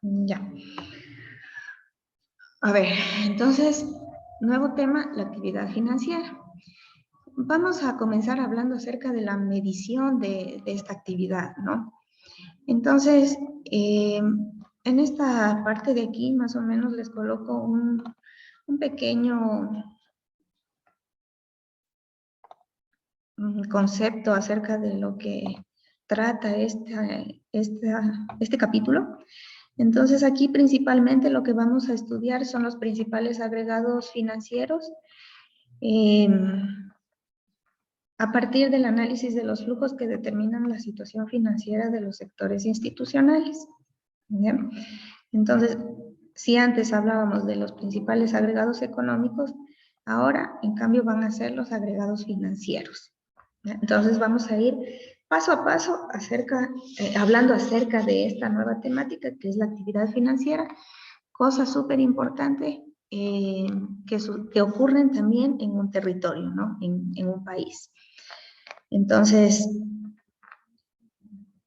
Ya. A ver, entonces, nuevo tema, la actividad financiera. Vamos a comenzar hablando acerca de la medición de esta actividad, ¿no? Entonces, en esta parte de aquí, más o menos, les coloco un pequeño concepto acerca de lo que trata este capítulo. Entonces, aquí principalmente lo que vamos a estudiar son los principales agregados financieros a partir del análisis de los flujos que determinan la situación financiera de los sectores institucionales. ¿Bien? Entonces, si antes hablábamos de los principales agregados económicos, ahora, en cambio, van a ser los agregados financieros. Entonces, vamos a ir paso a paso hablando acerca de esta nueva temática, que es la actividad financiera, cosa súper importante que ocurren también en un territorio, ¿no? En un país. Entonces,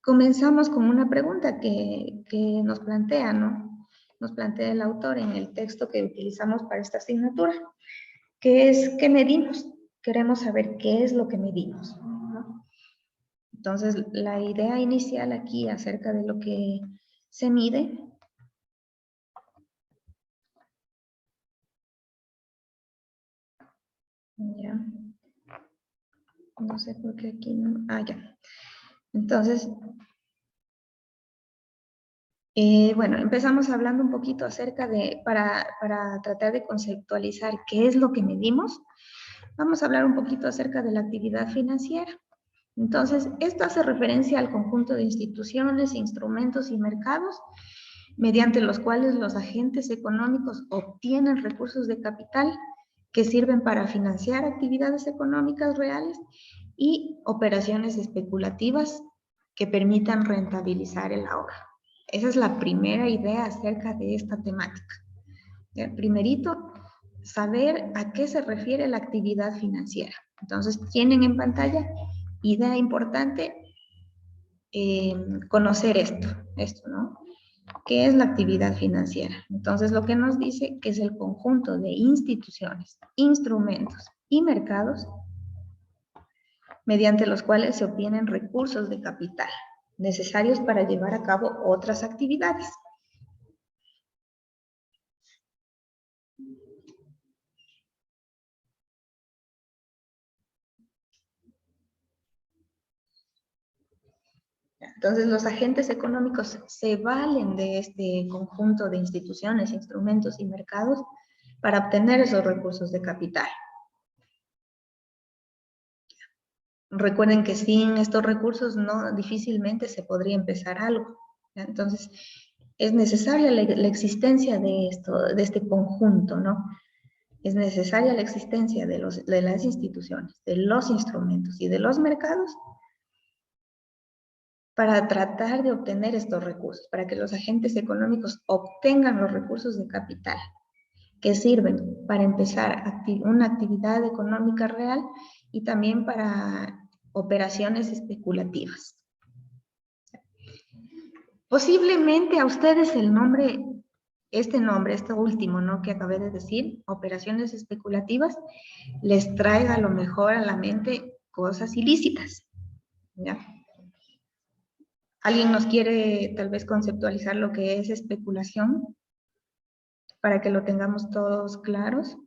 comenzamos con una pregunta que nos plantea, ¿no? Nos plantea el autor en el texto que utilizamos para esta asignatura, que es, ¿qué medimos? Queremos saber qué es lo que medimos, ¿no? Entonces, la idea inicial aquí acerca de lo que se mide ya, no sé por qué aquí no, ya. Entonces, bueno, empezamos hablando un poquito acerca para tratar de conceptualizar qué es lo que medimos, vamos a hablar un poquito acerca de la actividad financiera. Entonces, esto hace referencia al conjunto de instituciones, instrumentos y mercados mediante los cuales los agentes económicos obtienen recursos de capital que sirven para financiar actividades económicas reales y operaciones especulativas que permitan rentabilizar el ahorro. Esa es la primera idea acerca de esta temática. Primerito, saber a qué se refiere la actividad financiera. Entonces, tienen en pantalla, idea importante, conocer esto, ¿no? ¿Qué es la actividad financiera? Entonces, lo que nos dice que es el conjunto de instituciones, instrumentos y mercados mediante los cuales se obtienen recursos de capital necesarios para llevar a cabo otras actividades. Entonces, los agentes económicos se valen de este conjunto de instituciones, instrumentos y mercados para obtener esos recursos de capital. Recuerden que sin estos recursos difícilmente se podría empezar algo. Entonces, es necesaria la existencia de este conjunto, ¿no? Es necesaria la existencia de las instituciones, de los instrumentos y de los mercados para tratar de obtener estos recursos, para que los agentes económicos obtengan los recursos de capital que sirven para empezar una actividad económica real y también para operaciones especulativas. Posiblemente a ustedes este último, ¿no? Que acabé de decir, operaciones especulativas, les traiga a lo mejor a la mente cosas ilícitas, ¿ya? ¿Alguien nos quiere tal vez conceptualizar lo que es especulación para que lo tengamos todos claros?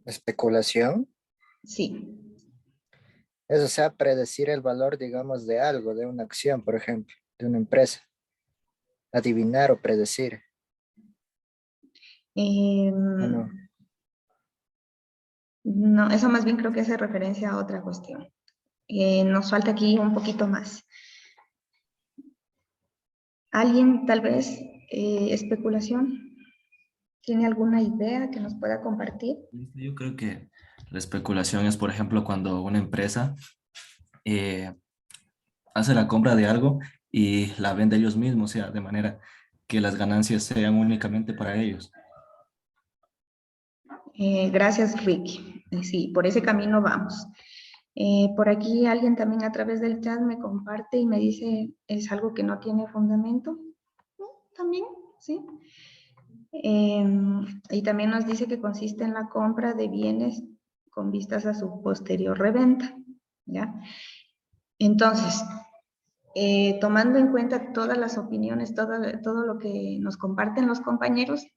Especulación. Sí. Es, o sea, predecir el valor, digamos, de algo, de una acción, por ejemplo, de una empresa. Adivinar o predecir. ¿O no? No, eso más bien creo que hace referencia a otra cuestión. Nos falta aquí un poquito más. ¿Alguien tal vez especulación? ¿Tiene alguna idea que nos pueda compartir? Yo creo que la especulación es, por ejemplo, cuando una empresa eh, hace la compra de algo y la vende ellos mismos, o sea, de manera que las ganancias sean únicamente para ellos. Gracias, Ricky. Sí, por ese camino vamos. Por aquí alguien también a través del chat me comparte y me dice, es algo que no tiene fundamento. También, sí. Y también nos dice que consiste en la compra de bienes con vistas a su posterior reventa, ¿ya? Entonces, tomando en cuenta todas las opiniones, todo lo que nos comparten los compañeros,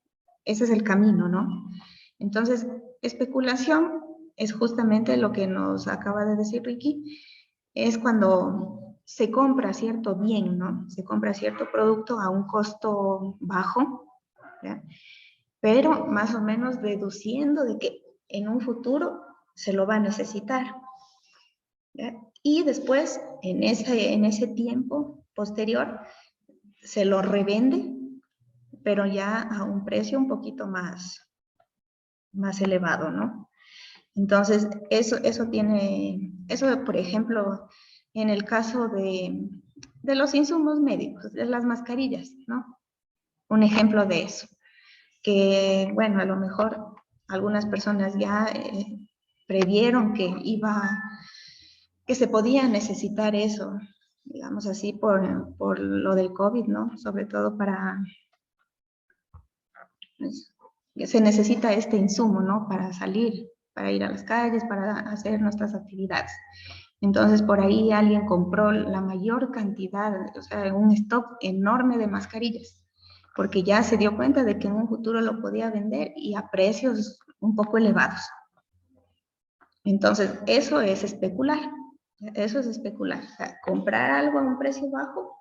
ese es el camino, ¿no? Entonces, especulación es justamente lo que nos acaba de decir Ricky, es cuando se compra cierto bien, ¿no? Se compra cierto producto a un costo bajo, ¿ya? Pero más o menos deduciendo de que en un futuro se lo va a necesitar, ¿ya? Y después, en ese tiempo posterior, se lo revende, pero ya a un precio un poquito más elevado, ¿no? Entonces, eso por ejemplo, en el caso de los insumos médicos, de las mascarillas, ¿no? Un ejemplo de eso, que bueno, a lo mejor algunas personas ya previeron que se podía necesitar eso, digamos así, por lo del COVID, ¿no? Sobre todo pues, se necesita este insumo, ¿no? Para salir, para ir a las calles, para hacer nuestras actividades. Entonces, por ahí alguien compró la mayor cantidad, o sea, un stock enorme de mascarillas, porque ya se dio cuenta de que en un futuro lo podía vender y a precios un poco elevados. Entonces, eso es especular. Eso es especular. O sea, comprar algo a un precio bajo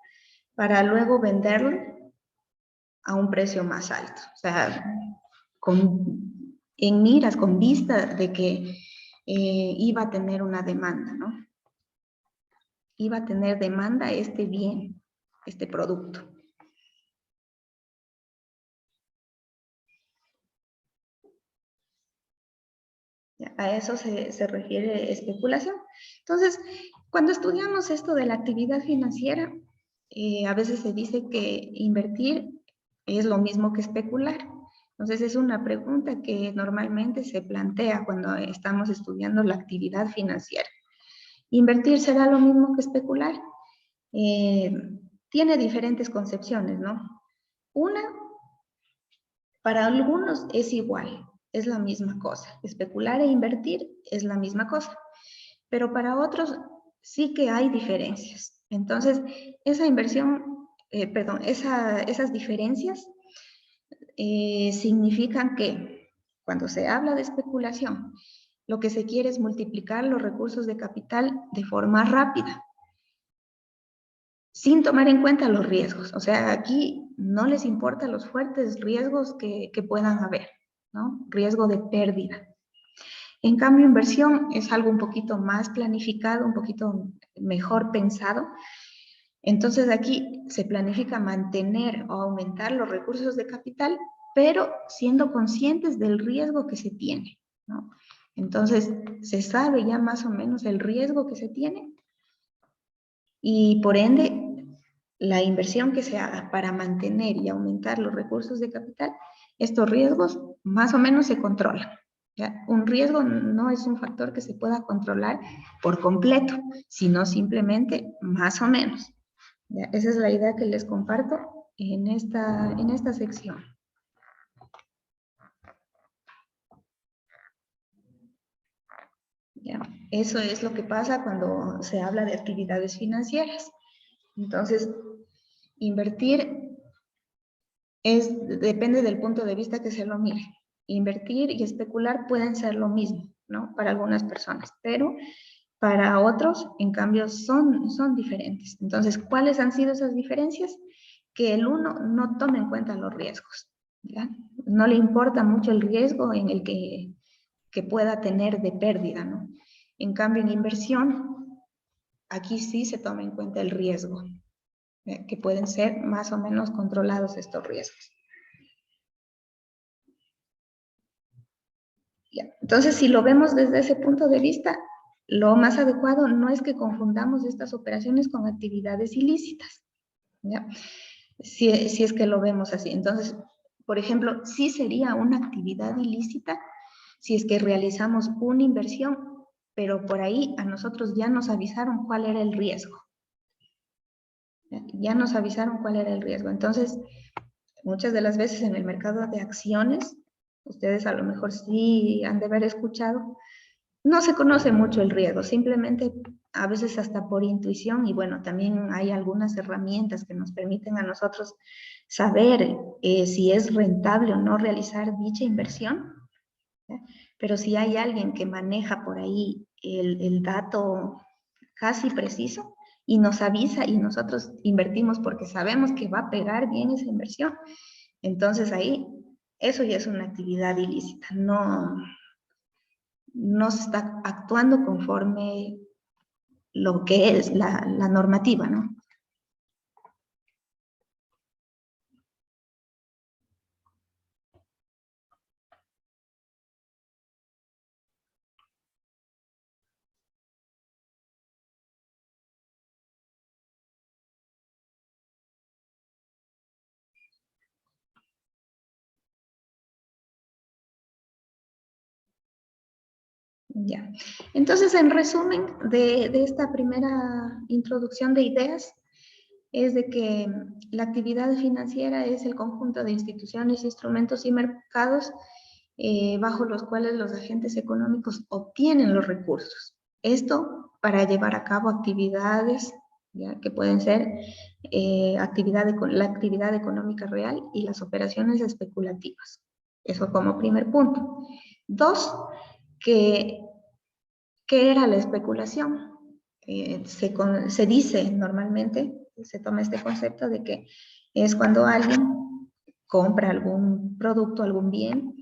para luego venderlo a un precio más alto. O sea, en miras, con vista de que iba a tener una demanda, ¿no? Iba a tener demanda este bien, este producto. A eso se refiere especulación. Entonces, cuando estudiamos esto de la actividad financiera, a veces se dice que invertir es lo mismo que especular. Entonces, es una pregunta que normalmente se plantea cuando estamos estudiando la actividad financiera. ¿Invertir será lo mismo que especular? Tiene diferentes concepciones, ¿no? Una, para algunos es igual, es la misma cosa. Especular e invertir es la misma cosa. Pero para otros sí que hay diferencias. Entonces, esa inversión, esas diferencias significan que cuando se habla de especulación, lo que se quiere es multiplicar los recursos de capital de forma rápida, sin tomar en cuenta los riesgos. O sea, aquí no les importan los fuertes riesgos que puedan haber, ¿no? Riesgo de pérdida. En cambio, inversión es algo un poquito más planificado, un poquito mejor pensado. Entonces, aquí se planifica mantener o aumentar los recursos de capital, pero siendo conscientes del riesgo que se tiene, ¿no? Entonces, se sabe ya más o menos el riesgo que se tiene y por ende, la inversión que se haga para mantener y aumentar los recursos de capital, estos riesgos más o menos se controlan, ¿ya? Un riesgo no es un factor que se pueda controlar por completo, sino simplemente más o menos, ¿ya? Esa es la idea que les comparto en esta sección. ¿Ya? Eso es lo que pasa cuando se habla de actividades financieras. Entonces, invertir depende del punto de vista que se lo mire. Invertir y especular pueden ser lo mismo, ¿no? Para algunas personas, pero para otros, en cambio, son diferentes. Entonces, ¿cuáles han sido esas diferencias? Que el uno no toma en cuenta los riesgos, ¿ya? No le importa mucho el riesgo en el que pueda tener de pérdida, ¿no? En cambio, en inversión, aquí sí se toma en cuenta el riesgo, que pueden ser más o menos controlados estos riesgos. ¿Ya? Entonces, si lo vemos desde ese punto de vista, lo más adecuado no es que confundamos estas operaciones con actividades ilícitas, ¿ya? Si es que lo vemos así. Entonces, por ejemplo, sí sería una actividad ilícita si es que realizamos una inversión, pero por ahí a nosotros ya nos avisaron cuál era el riesgo. Ya nos avisaron cuál era el riesgo. Entonces, muchas de las veces en el mercado de acciones, ustedes a lo mejor sí han de haber escuchado, no se conoce mucho el riesgo, simplemente a veces hasta por intuición, y bueno, también hay algunas herramientas que nos permiten a nosotros saber si es rentable o no realizar dicha inversión, ¿ya? Pero si hay alguien que maneja por ahí el dato casi preciso y nos avisa y nosotros invertimos porque sabemos que va a pegar bien esa inversión, entonces ahí eso ya es una actividad ilícita, no se está actuando conforme lo que es la normativa, ¿no? Ya. Entonces, en resumen de esta primera introducción de ideas, es de que la actividad financiera es el conjunto de instituciones, instrumentos y mercados bajo los cuales los agentes económicos obtienen los recursos. Esto para llevar a cabo actividades, ¿ya? Que pueden ser la actividad económica real y las operaciones especulativas. Eso como primer punto. Dos, que ¿qué era la especulación? Se dice normalmente, se toma este concepto de que es cuando alguien compra algún producto, algún bien,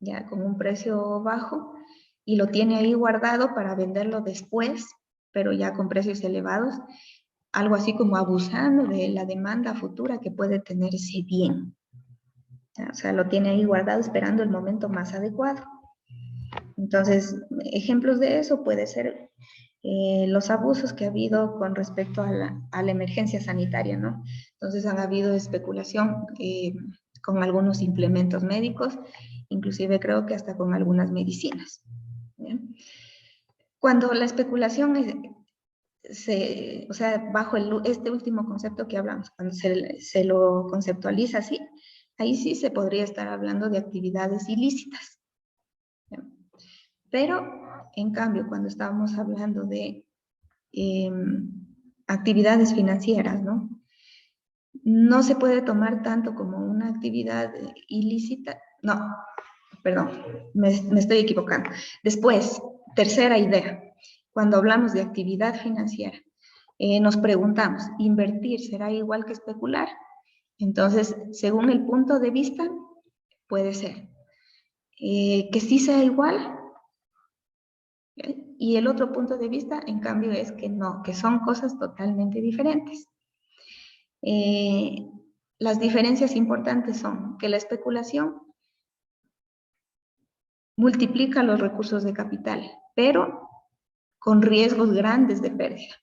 ya con un precio bajo, y lo tiene ahí guardado para venderlo después, pero ya con precios elevados, algo así como abusando de la demanda futura que puede tener ese bien. ¿Ya? O sea, lo tiene ahí guardado esperando el momento más adecuado. Entonces, ejemplos de eso puede ser los abusos que ha habido con respecto a la emergencia sanitaria, ¿no? Entonces, han habido especulación con algunos implementos médicos, inclusive creo que hasta con algunas medicinas. ¿Bien? Cuando la especulación o sea, bajo este último concepto que hablamos, cuando se lo conceptualiza así, ahí sí se podría estar hablando de actividades ilícitas. ¿Bien? Pero, en cambio, cuando estábamos hablando de actividades financieras, ¿no? No se puede tomar tanto como una actividad ilícita. No, perdón, me estoy equivocando. Después, tercera idea, cuando hablamos de actividad financiera, nos preguntamos, ¿invertir será igual que especular? Entonces, según el punto de vista, puede ser que sí sea igual, y el otro punto de vista, en cambio, es que no, que son cosas totalmente diferentes. Las diferencias importantes son que la especulación multiplica los recursos de capital, pero con riesgos grandes de pérdida.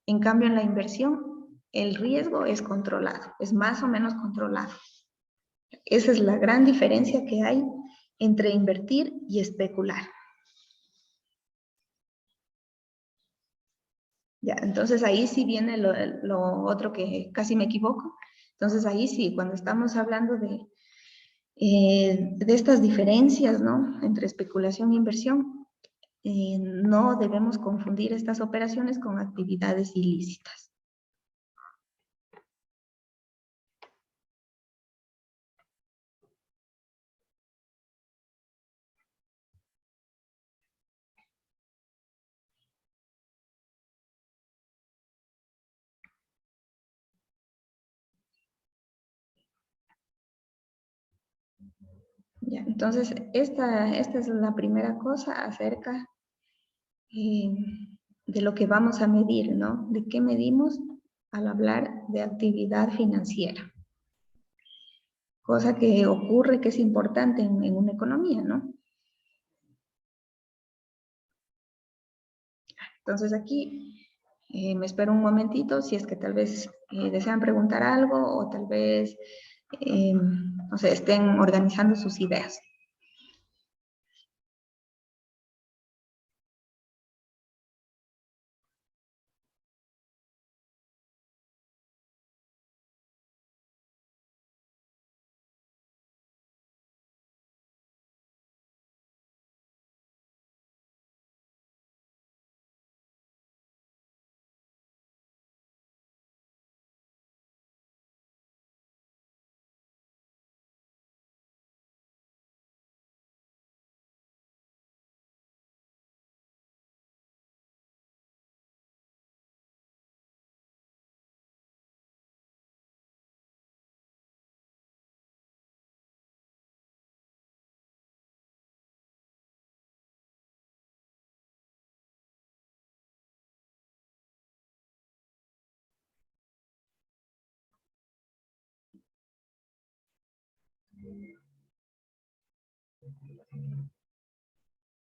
En cambio, en la inversión, el riesgo es controlado, es más o menos controlado. Esa es la gran diferencia que hay entre invertir y especular. Ya, entonces ahí sí viene lo otro que casi me equivoco. Entonces ahí sí, cuando estamos hablando de estas diferencias, ¿no? Entre especulación e inversión, no debemos confundir estas operaciones con actividades ilícitas. Ya, entonces, esta es la primera cosa acerca eh, de lo que vamos a medir, ¿no? ¿De qué medimos al hablar de actividad financiera? Cosa que ocurre, que es importante en una economía, ¿no? Entonces aquí me espero un momentito si es que tal vez desean preguntar algo o tal vez, no sé, estén organizando sus ideas.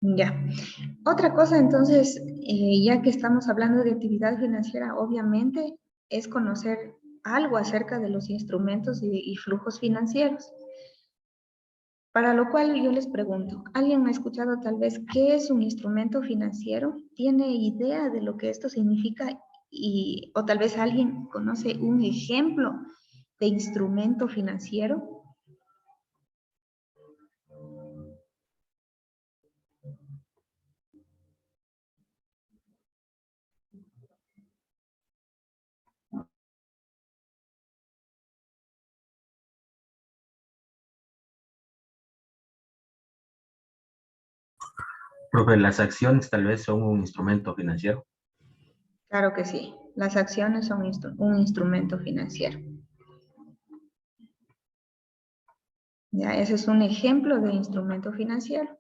Ya. Otra cosa, entonces, ya que estamos hablando de actividad financiera, obviamente es conocer algo acerca de los instrumentos y flujos financieros. Para lo cual yo les pregunto, ¿alguien ha escuchado tal vez qué es un instrumento financiero? ¿Tiene idea de lo que esto significa? O tal vez alguien conoce un ejemplo de instrumento financiero. Profe, las acciones tal vez son un instrumento financiero. Claro que sí, las acciones son un instrumento financiero. Ya, ese es un ejemplo de instrumento financiero.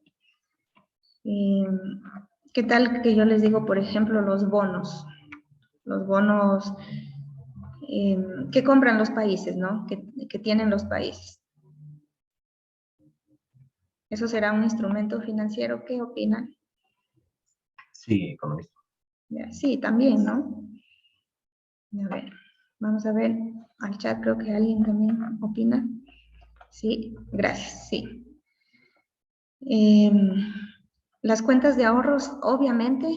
¿Qué tal que yo les digo, por ejemplo, los bonos? Los bonos que compran los países, ¿no? Que tienen los países. ¿Eso será un instrumento financiero? ¿Qué opinan? Sí, economista. Ya, sí, también, ¿no? A ver, vamos a ver al chat, creo que alguien también opina. Sí, gracias, sí. Las cuentas de ahorros, obviamente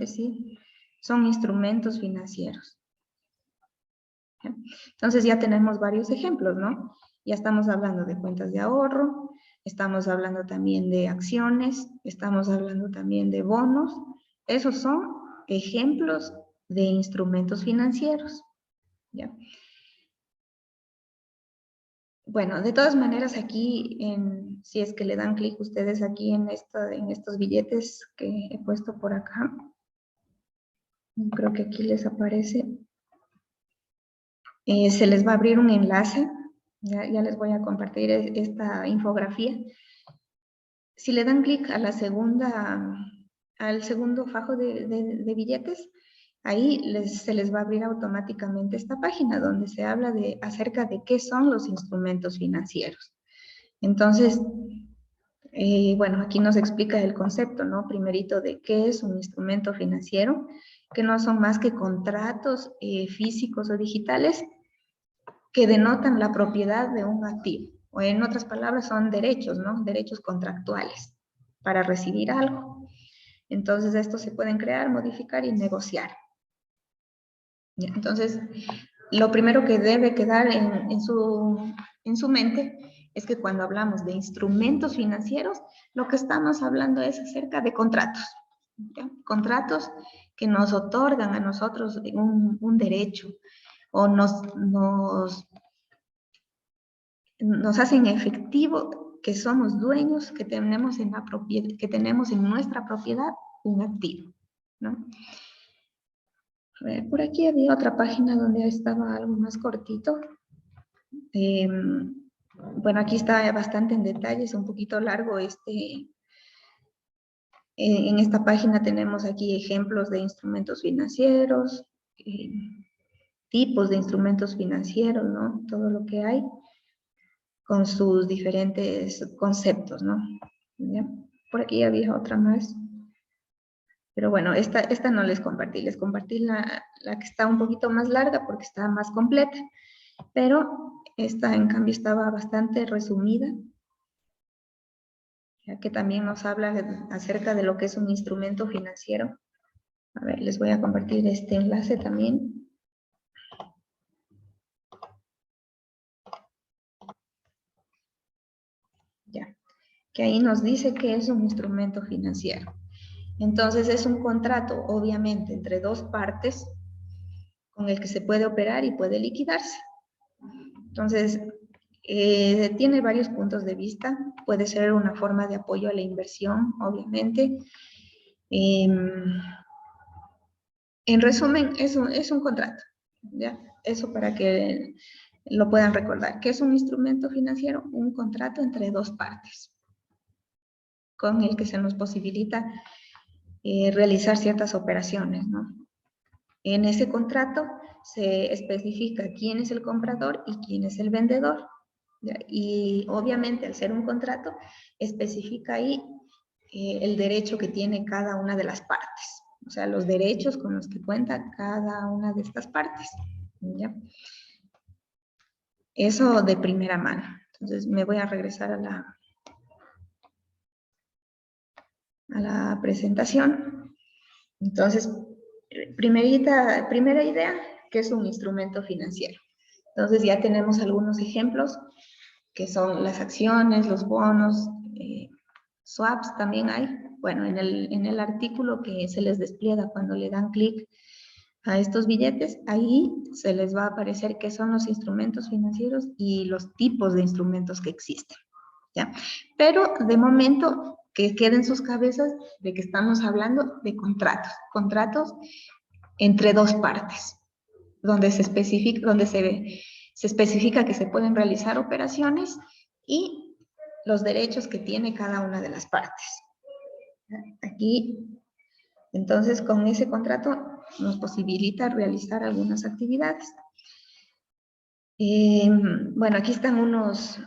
sí, son instrumentos financieros. Entonces ya tenemos varios ejemplos, ¿no? Ya estamos hablando de cuentas de ahorro, estamos hablando también de acciones, estamos hablando también de bonos. Esos son ejemplos de instrumentos financieros, ¿ya? Bueno, de todas maneras aquí, si es que le dan clic ustedes aquí en estos billetes que he puesto por acá, creo que aquí les aparece, se les va a abrir un enlace, ya les voy a compartir esta infografía. Si le dan clic a al segundo fajo de billetes, ahí se les va a abrir automáticamente esta página donde se habla acerca de qué son los instrumentos financieros. Entonces, bueno, aquí nos explica el concepto, ¿no? Primerito de qué es un instrumento financiero, que no son más que contratos físicos o digitales que denotan la propiedad de un activo. O en otras palabras, son derechos, ¿no? Derechos contractuales para recibir algo. Entonces, estos se pueden crear, modificar y negociar. Entonces, lo primero que debe quedar en su mente es que cuando hablamos de instrumentos financieros, lo que estamos hablando es acerca de contratos. ¿Ya? Contratos que nos otorgan a nosotros un derecho o nos hacen efectivo que somos dueños, que tenemos en nuestra propiedad un activo, ¿no? A ver, por aquí había otra página donde estaba algo más cortito. Bueno, aquí está bastante en detalle, es un poquito largo en esta página tenemos aquí ejemplos de instrumentos financieros, tipos de instrumentos financieros, ¿no? Todo lo que hay con sus diferentes conceptos, ¿no? ¿Ya? Por aquí había otra más. Pero bueno, esta no les compartí la que está un poquito más larga porque está más completa, pero esta en cambio estaba bastante resumida, ya que también nos habla acerca de lo que es un instrumento financiero. A ver, les voy a compartir este enlace también. Ya, que ahí nos dice que es un instrumento financiero. Entonces es un contrato, obviamente, entre dos partes con el que se puede operar y puede liquidarse. Entonces, tiene varios puntos de vista. Puede ser una forma de apoyo a la inversión, obviamente. En resumen, es un contrato, ¿ya? Eso para que lo puedan recordar. ¿Qué es un instrumento financiero? Un contrato entre dos partes con el que se nos posibilita realizar ciertas operaciones, ¿no? En ese contrato se especifica quién es el comprador y quién es el vendedor. ¿ya? Y obviamente al ser un contrato, especifica ahí el derecho que tiene cada una de las partes, o sea, los derechos con los que cuenta cada una de estas partes, ¿ya? Eso de primera mano. Entonces me voy a regresar a la presentación. Entonces, primera idea, que es un instrumento financiero. Entonces ya tenemos algunos ejemplos, que son las acciones, los bonos, swaps también hay. Bueno, en el artículo que se les despliega cuando le dan clic a estos billetes, ahí se les va a aparecer qué son los instrumentos financieros y los tipos de instrumentos que existen, ¿ya? Pero de momento que quede en sus cabezas de que estamos hablando de contratos entre dos partes, donde se especifica que se pueden realizar operaciones y los derechos que tiene cada una de las partes. Aquí, entonces, con ese contrato nos posibilita realizar algunas actividades. Bueno, aquí están unos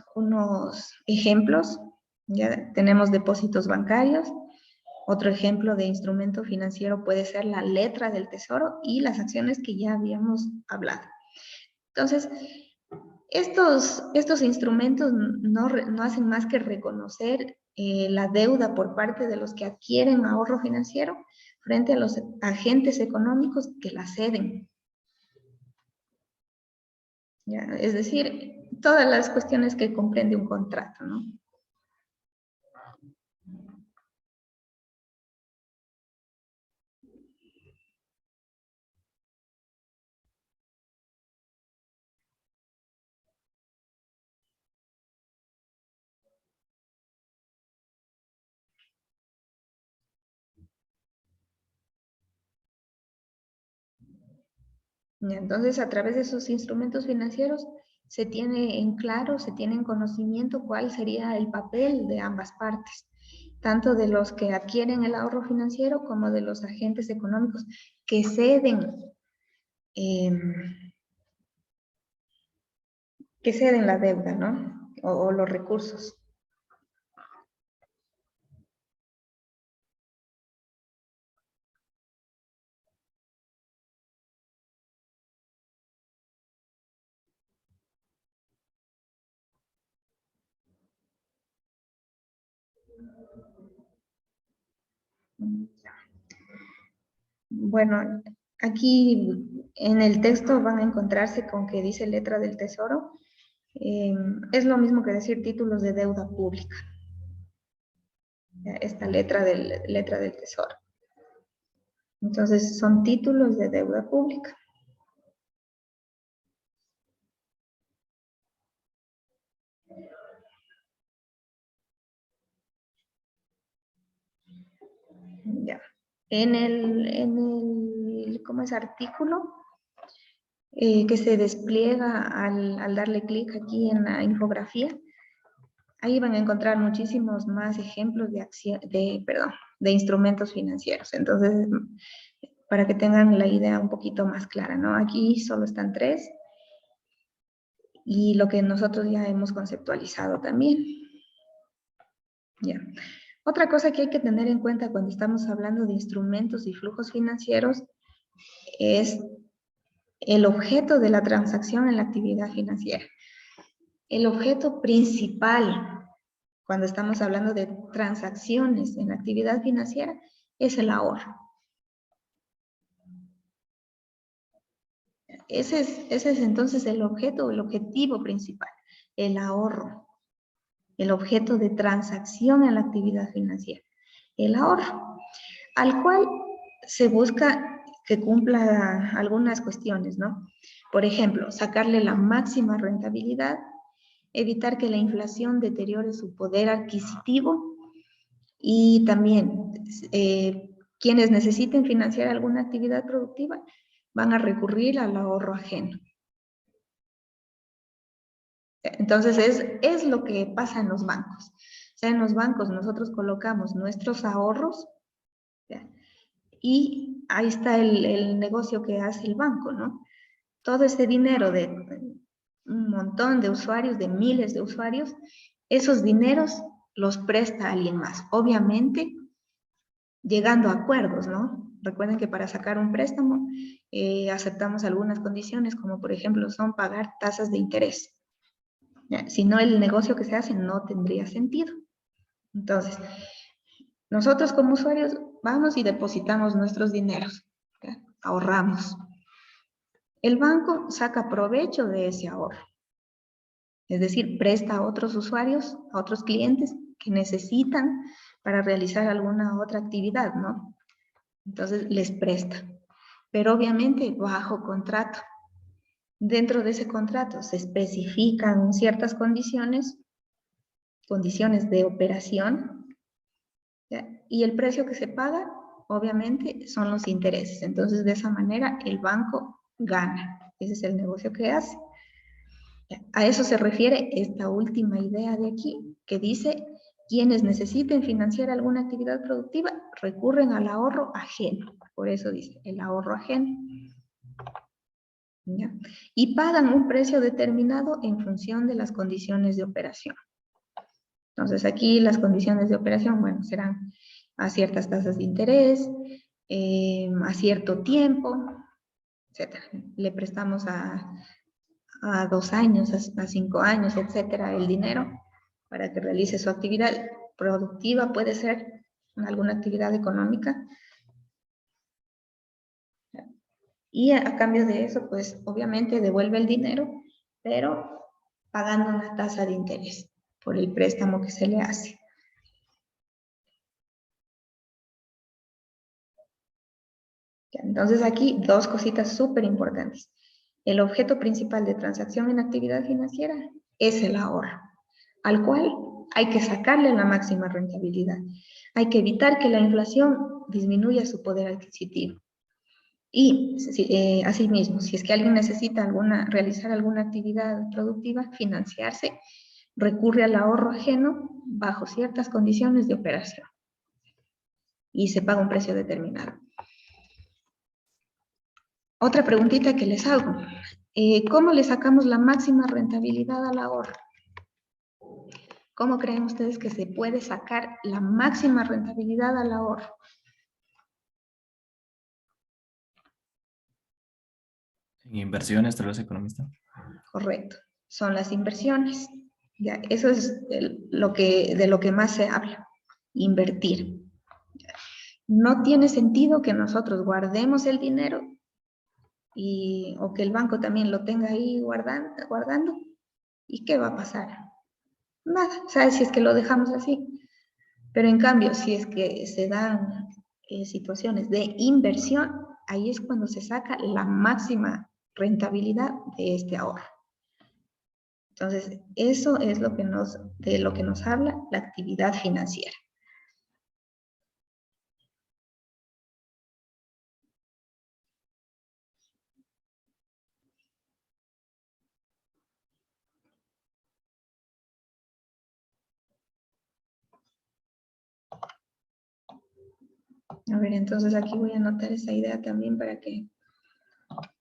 ejemplos. Ya tenemos depósitos bancarios. Otro ejemplo de instrumento financiero puede ser la letra del tesoro y las acciones que ya habíamos hablado. Entonces, estos instrumentos no hacen más que reconocer la deuda por parte de los que adquieren ahorro financiero frente a los agentes económicos que la ceden. ¿Ya? Es decir, todas las cuestiones que comprende un contrato, ¿no? Entonces, a través de esos instrumentos financieros se tiene en claro, se tiene en conocimiento cuál sería el papel de ambas partes, tanto de los que adquieren el ahorro financiero como de los agentes económicos que ceden, la deuda, ¿no? O los recursos. Bueno, aquí en el texto van a encontrarse con que dice letra del tesoro. Es lo mismo que decir títulos de deuda pública. Esta letra del tesoro. Entonces, son títulos de deuda pública. Ya. En el ¿cómo es? Artículo que se despliega al darle clic aquí en la infografía, ahí van a encontrar muchísimos más ejemplos de instrumentos financieros. Entonces, para que tengan la idea un poquito más clara, ¿no? Aquí solo están 3 y lo que nosotros ya hemos conceptualizado también. Ya. Otra cosa que hay que tener en cuenta cuando estamos hablando de instrumentos y flujos financieros es el objeto de la transacción en la actividad financiera. El objeto principal cuando estamos hablando de transacciones en la actividad financiera es el ahorro. Ese es entonces el objeto, el objetivo principal, el ahorro. El objeto de transacción en la actividad financiera, el ahorro, al cual se busca que cumpla algunas cuestiones, ¿no? Por ejemplo, sacarle la máxima rentabilidad, evitar que la inflación deteriore su poder adquisitivo y también quienes necesiten financiar alguna actividad productiva van a recurrir al ahorro ajeno. Entonces, es lo que pasa en los bancos. O sea, en los bancos nosotros colocamos nuestros ahorros, ¿ya? Y ahí está el negocio que hace el banco, ¿no? Todo ese dinero un montón de usuarios, de miles de usuarios, esos dineros los presta a alguien más. Obviamente, llegando a acuerdos, ¿no? Recuerden que para sacar un préstamo aceptamos algunas condiciones, como por ejemplo son pagar tasas de interés. ¿Ya? Si no, el negocio que se hace no tendría sentido. Entonces, nosotros como usuarios vamos y depositamos nuestros dineros, ¿ya? Ahorramos. El banco saca provecho de ese ahorro. Es decir, presta a otros usuarios, a otros clientes que necesitan para realizar alguna otra actividad, ¿no? Entonces les presta, pero obviamente bajo contrato. Dentro de ese contrato se especifican ciertas condiciones de operación, ¿ya? Y el precio que se paga, obviamente, son los intereses. Entonces, de esa manera, el banco gana. Ese es el negocio que hace. A eso se refiere esta última idea de aquí, que dice, quienes necesiten financiar alguna actividad productiva recurren al ahorro ajeno. Por eso dice, el ahorro ajeno. ¿Ya? Y pagan un precio determinado en función de las condiciones de operación. Entonces aquí las condiciones de operación, bueno, serán a ciertas tasas de interés, a cierto tiempo, etc. Le prestamos a 2 años, a 5 años, etcétera, el dinero para que realice su actividad productiva, puede ser alguna actividad económica. Y a cambio de eso, pues obviamente devuelve el dinero, pero pagando una tasa de interés por el préstamo que se le hace. Entonces aquí dos cositas súper importantes. El objeto principal de transacción en actividad financiera es el ahorro, al cual hay que sacarle la máxima rentabilidad. Hay que evitar que la inflación disminuya su poder adquisitivo. Y asimismo, si es que alguien necesita realizar alguna actividad productiva, financiarse, recurre al ahorro ajeno bajo ciertas condiciones de operación. Y se paga un precio determinado. Otra preguntita que les hago. ¿Cómo le sacamos la máxima rentabilidad al ahorro? ¿Cómo creen ustedes que se puede sacar la máxima rentabilidad al ahorro? En inversiones, tal vez, economista. Correcto, son las inversiones. Ya, eso es de lo que más se habla, invertir. No tiene sentido que nosotros guardemos el dinero o que el banco también lo tenga ahí guardando. ¿Y qué va a pasar? Nada, ¿sabes? Si es que lo dejamos así. Pero en cambio, si es que se dan situaciones de inversión, ahí es cuando se saca la máxima rentabilidad de este ahorro. Entonces, eso es de lo que nos habla la actividad financiera. A ver, entonces aquí voy a anotar esa idea también para que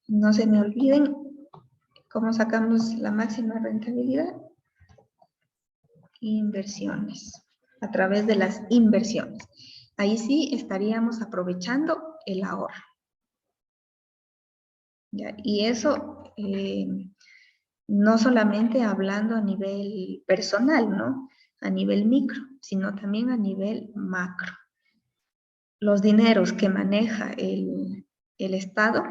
no se me olviden cómo sacamos la máxima rentabilidad. Inversiones, a través de las inversiones. Ahí sí estaríamos aprovechando el ahorro. ¿Ya? Y eso no solamente hablando a nivel personal, ¿no? A nivel micro, sino también a nivel macro. Los dineros que maneja el Estado,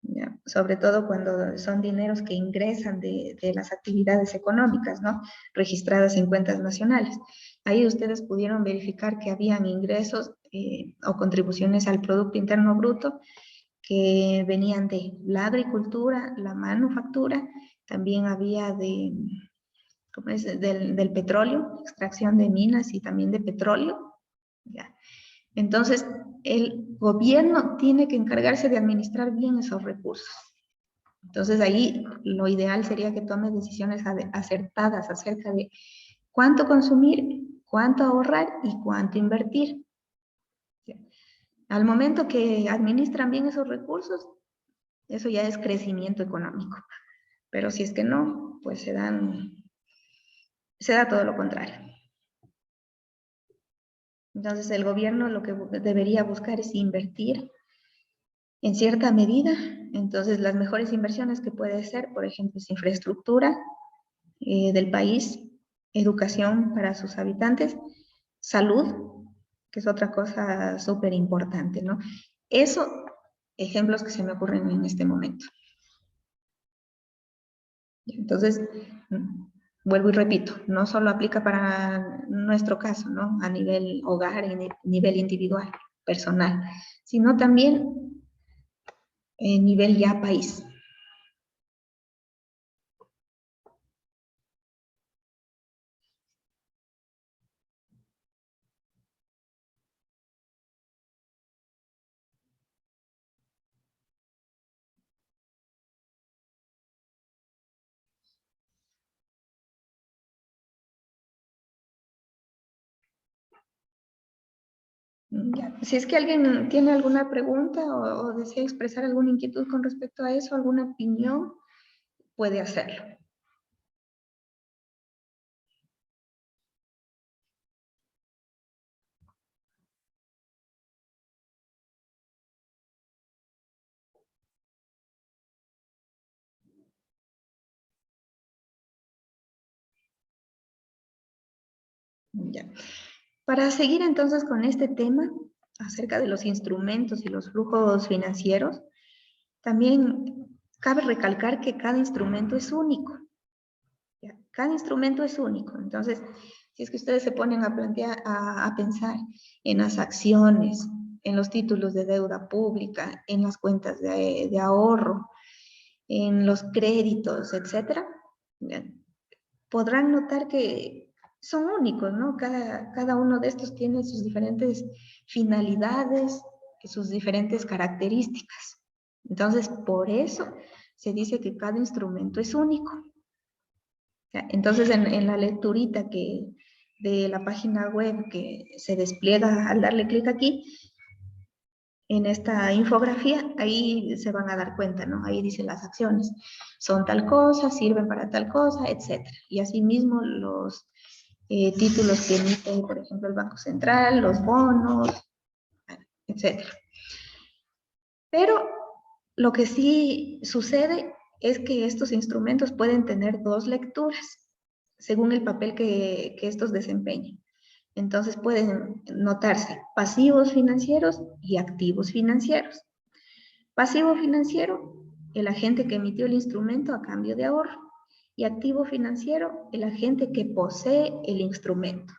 ¿ya? Sobre todo cuando son dineros que ingresan de las actividades económicas, ¿no? Registradas en cuentas nacionales. Ahí ustedes pudieron verificar que habían ingresos o contribuciones al Producto Interno Bruto que venían de la agricultura, la manufactura, también había del petróleo, extracción de minas y también de petróleo. ¿Ya? Entonces, el gobierno tiene que encargarse de administrar bien esos recursos. Entonces, ahí lo ideal sería que tome decisiones acertadas acerca de cuánto consumir, cuánto ahorrar y cuánto invertir. Al momento que administran bien esos recursos, eso ya es crecimiento económico. Pero si es que no, pues se da todo lo contrario. Entonces el gobierno lo que debería buscar es invertir en cierta medida. Entonces las mejores inversiones que puede ser, por ejemplo, es infraestructura del país, educación para sus habitantes, salud, que es otra cosa súper importante, ¿no? Eso, ejemplos que se me ocurren en este momento. Entonces, vuelvo y repito, no solo aplica para nuestro caso, ¿no? A nivel hogar, a nivel individual, personal, sino también en nivel ya país. Ya. Si es que alguien tiene alguna pregunta o desea expresar alguna inquietud con respecto a eso, alguna opinión, puede hacerlo. Ya. Para seguir entonces con este tema acerca de los instrumentos y los flujos financieros, también cabe recalcar que cada instrumento es único. ¿Ya? Cada instrumento es único. Entonces, si es que ustedes se ponen a plantear, a pensar en las acciones, en los títulos de deuda pública, en las cuentas de ahorro, en los créditos, etcétera, podrán notar que son únicos, ¿no? Cada uno de estos tiene sus diferentes finalidades, sus diferentes características. Entonces, por eso se dice que cada instrumento es único. Entonces, en la lecturita de la página web que se despliega al darle clic aquí, en esta infografía, ahí se van a dar cuenta, ¿no? Ahí dice las acciones. Son tal cosa, sirven para tal cosa, etc. Y asimismo los títulos que emite, por ejemplo, el Banco Central, los bonos, etc. Pero lo que sí sucede es que estos instrumentos pueden tener dos lecturas, según el papel que estos desempeñen. Entonces pueden notarse pasivos financieros y activos financieros. Pasivo financiero, el agente que emitió el instrumento a cambio de ahorro. Y activo financiero, el agente que posee el instrumento.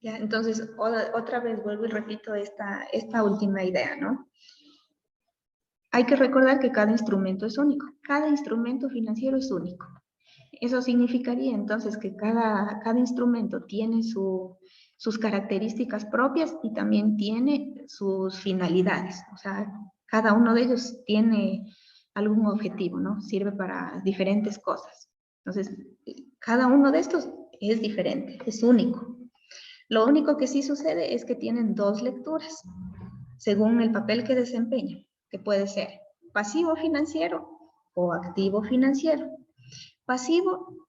Ya, entonces, otra vez vuelvo y repito esta última idea, ¿no? Hay que recordar que cada instrumento es único. Cada instrumento financiero es único. Eso significaría entonces que cada instrumento tiene sus características propias y también tiene sus finalidades. O sea, cada uno de ellos tiene algún objetivo, ¿no? Sirve para diferentes cosas. Entonces, cada uno de estos es diferente, es único. Lo único que sí sucede es que tienen dos lecturas, según el papel que desempeñan, que puede ser pasivo financiero o activo financiero. Pasivo,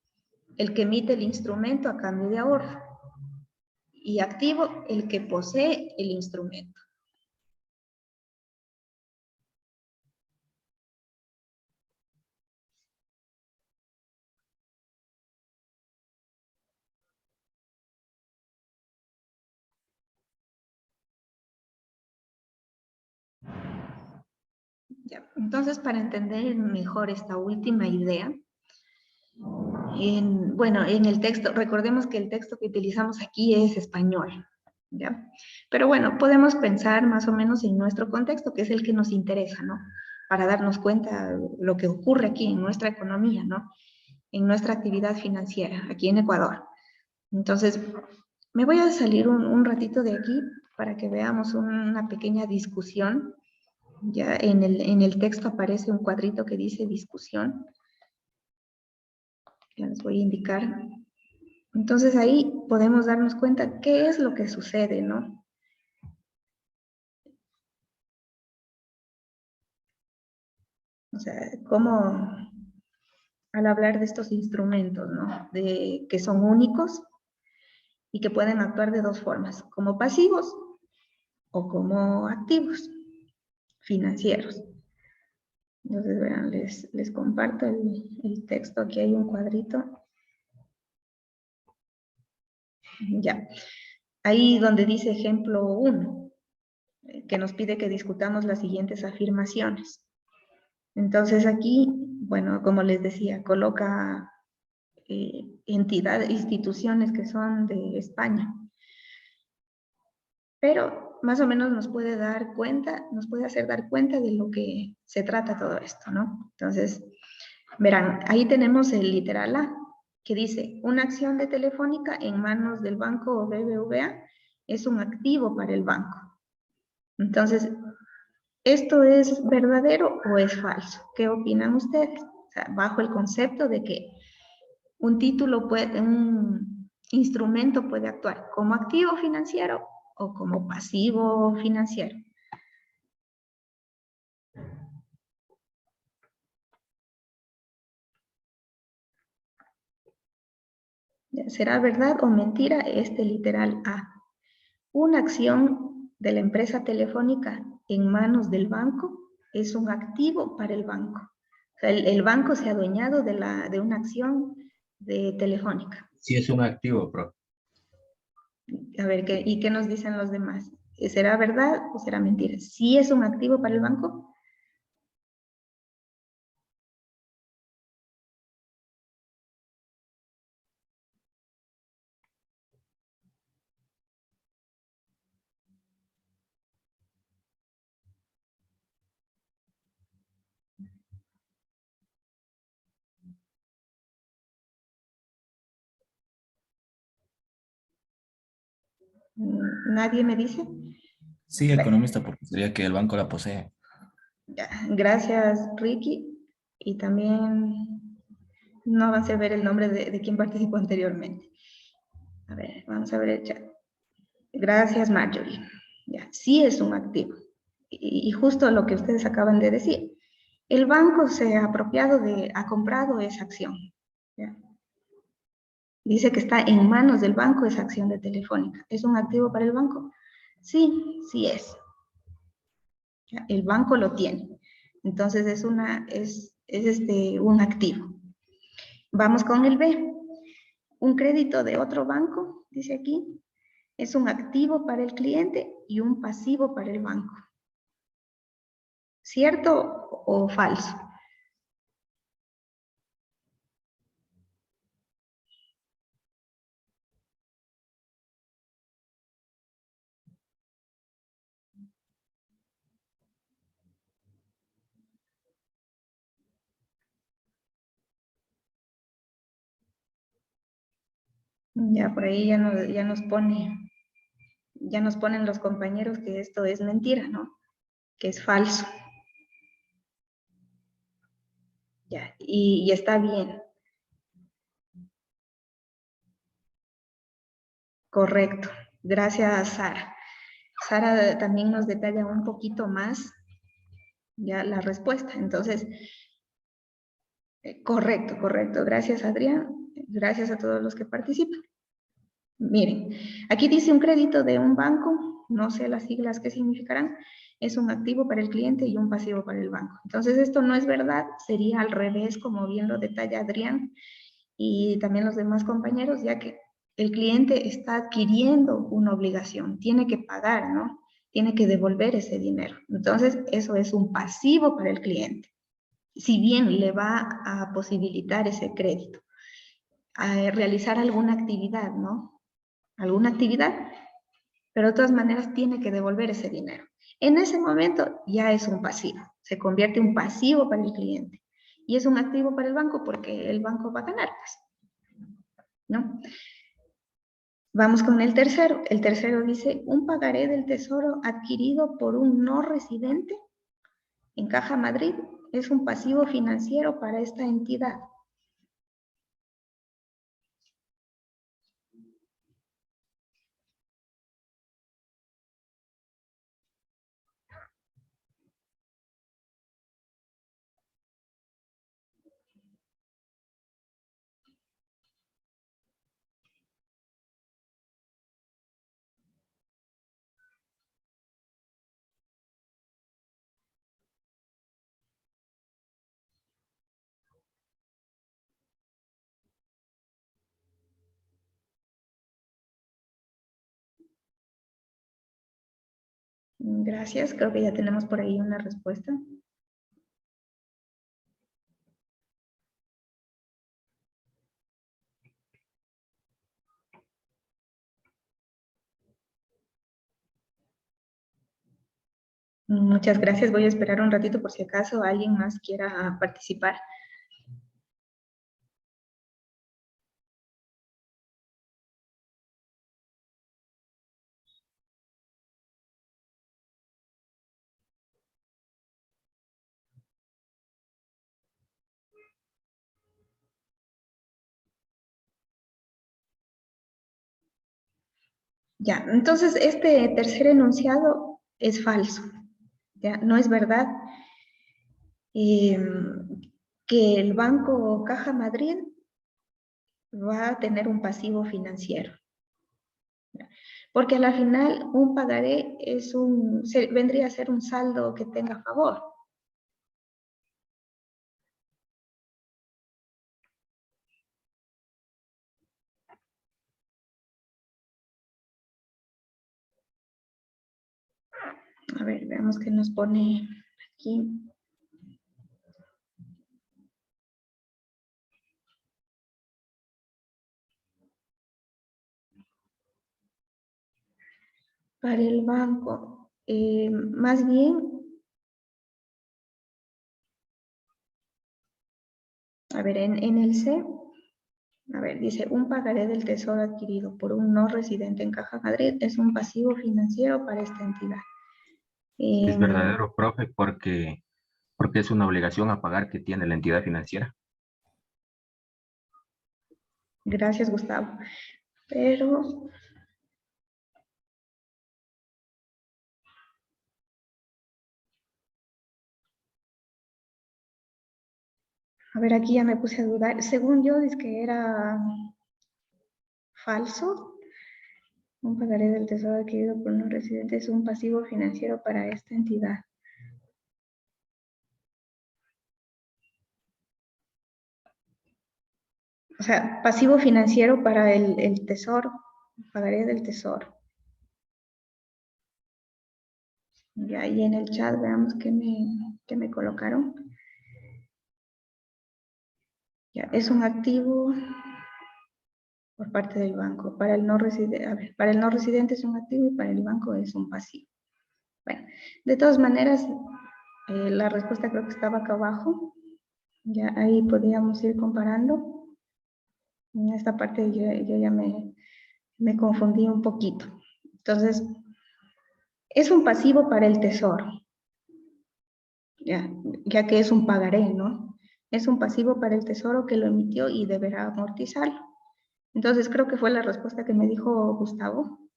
el que emite el instrumento a cambio de ahorro. Y activo, el que posee el instrumento. Ya. Entonces, para entender mejor esta última idea, en el texto, recordemos que el texto que utilizamos aquí es español, ¿ya? Pero bueno, podemos pensar más o menos en nuestro contexto, que es el que nos interesa, ¿no? Para darnos cuenta de lo que ocurre aquí en nuestra economía, ¿no? En nuestra actividad financiera, aquí en Ecuador. Entonces, me voy a salir un ratito de aquí para que veamos una pequeña discusión. Ya en el texto aparece un cuadrito que dice discusión. Ya les voy a indicar. Entonces ahí podemos darnos cuenta qué es lo que sucede, ¿no? O sea, cómo al hablar de estos instrumentos, ¿no? Que son únicos y que pueden actuar de dos formas, como pasivos o como activos financieros. Entonces, vean, les comparto el texto. Aquí hay un cuadrito. Ya. Ahí donde dice ejemplo 1, que nos pide que discutamos las siguientes afirmaciones. Entonces aquí, bueno, como les decía, coloca entidades, instituciones que son de España. Pero más o menos nos puede dar cuenta, nos puede hacer dar cuenta de lo que se trata todo esto, ¿no? Entonces, verán, ahí tenemos el literal A, que dice, una acción de Telefónica en manos del banco o BBVA es un activo para el banco. Entonces, ¿esto es verdadero o es falso? ¿Qué opinan ustedes? O sea, bajo el concepto de que un instrumento puede actuar como activo financiero o como pasivo financiero. ¿Será verdad o mentira este literal A? Una acción de la empresa telefónica en manos del banco es un activo para el banco. O sea, el banco se ha adueñado de una acción de Telefónica. Sí es un activo, profe. A ver, ¿y qué nos dicen los demás? ¿Será verdad o será mentira? ¿Sí es un activo para el banco? ¿Nadie me dice? Sí, economista, porque sería que el banco la posee. Ya, gracias, Ricky. Y también no vas a ver el nombre de quien participó anteriormente. A ver, vamos a ver el chat. Gracias, Marjorie. Ya, sí es un activo. Y justo lo que ustedes acaban de decir. El banco se ha apropiado ha comprado esa acción. ¿Ya? Dice que está en manos del banco esa acción de Telefónica. ¿Es un activo para el banco? Sí, sí es. ¿Ya? El banco lo tiene. Entonces es un activo. Vamos con el B. Un crédito de otro banco, dice aquí, es un activo para el cliente y un pasivo para el banco. ¿Cierto o falso? Ya por ahí ya nos ponen los compañeros que esto es mentira, ¿no? Que es falso. Ya, y está bien. Correcto. Gracias, Sara. Sara también nos detalla un poquito más ya la respuesta. Entonces, correcto, correcto. Gracias, Adrián. Gracias a todos los que participan. Miren, aquí dice un crédito de un banco, no sé las siglas qué significarán, es un activo para el cliente y un pasivo para el banco. Entonces, esto no es verdad, sería al revés, como bien lo detalla Adrián y también los demás compañeros, ya que el cliente está adquiriendo una obligación, tiene que pagar, ¿no? Tiene que devolver ese dinero. Entonces, eso es un pasivo para el cliente. Si bien le va a posibilitar ese crédito, a realizar alguna actividad, ¿no? Alguna actividad, pero de todas maneras tiene que devolver ese dinero. En ese momento ya es un pasivo, se convierte en un pasivo para el cliente y es un activo para el banco porque el banco va a ganar, pues, ¿no? Vamos con el tercero. El tercero dice, un pagaré del tesoro adquirido por un no residente en Caja Madrid es un pasivo financiero para esta entidad. Gracias, creo que ya tenemos por ahí una respuesta. Muchas gracias, voy a esperar un ratito por si acaso alguien más quiera participar. Ya, entonces este tercer enunciado es falso, ya, no es verdad que el Banco Caja Madrid va a tener un pasivo financiero. Porque a la final un pagaré vendría a ser un saldo que tenga a favor. A ver, veamos qué nos pone aquí. Para el banco, más bien, a ver, en el C, a ver, dice, un pagaré del tesoro adquirido por un no residente en Caja Madrid es un pasivo financiero para esta entidad. Es verdadero, profe, porque es una obligación a pagar que tiene la entidad financiera. Gracias, Gustavo. Pero, a ver, aquí ya me puse a dudar. Según yo, dice que era falso. Un pagaré del tesoro adquirido por un residente es un pasivo financiero para esta entidad. O sea, pasivo financiero para el tesoro, pagaré del tesoro. Y ahí en el chat veamos qué me colocaron. Ya, es un activo por parte del banco. Para el no residente, a ver, para el no residente es un activo y para el banco es un pasivo. Bueno, de todas maneras, la respuesta creo que estaba acá abajo. Ya ahí podríamos ir comparando. En esta parte yo ya me confundí un poquito. Entonces, es un pasivo para el tesoro. Ya que es un pagaré, ¿no? Es un pasivo para el tesoro que lo emitió y deberá amortizarlo. Entonces, creo que fue la respuesta que me dijo Gustavo.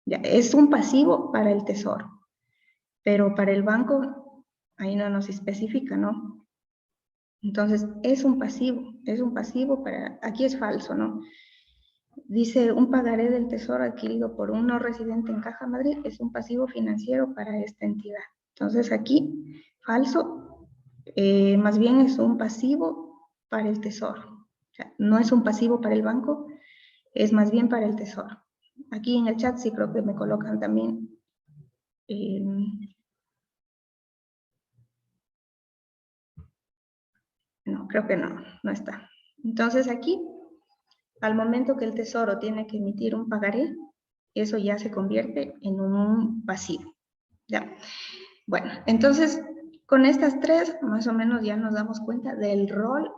Ya, es un pasivo para el tesoro, pero para el banco, ahí no nos especifica, ¿no? Entonces, es un pasivo para, aquí es falso, ¿no? Dice, un pagaré del tesoro adquirido por un no residente en Caja Madrid es un pasivo financiero para esta entidad. Entonces, aquí, falso, más bien es un pasivo para el tesoro. O sea, no es un pasivo para el banco, es más bien para el tesoro. Aquí en el chat sí creo que me colocan también. No, creo que no está. Entonces aquí, al momento que el tesoro tiene que emitir un pagaré, eso ya se convierte en un pasivo. ¿Ya? Bueno, entonces con estas tres más o menos ya nos damos cuenta del rol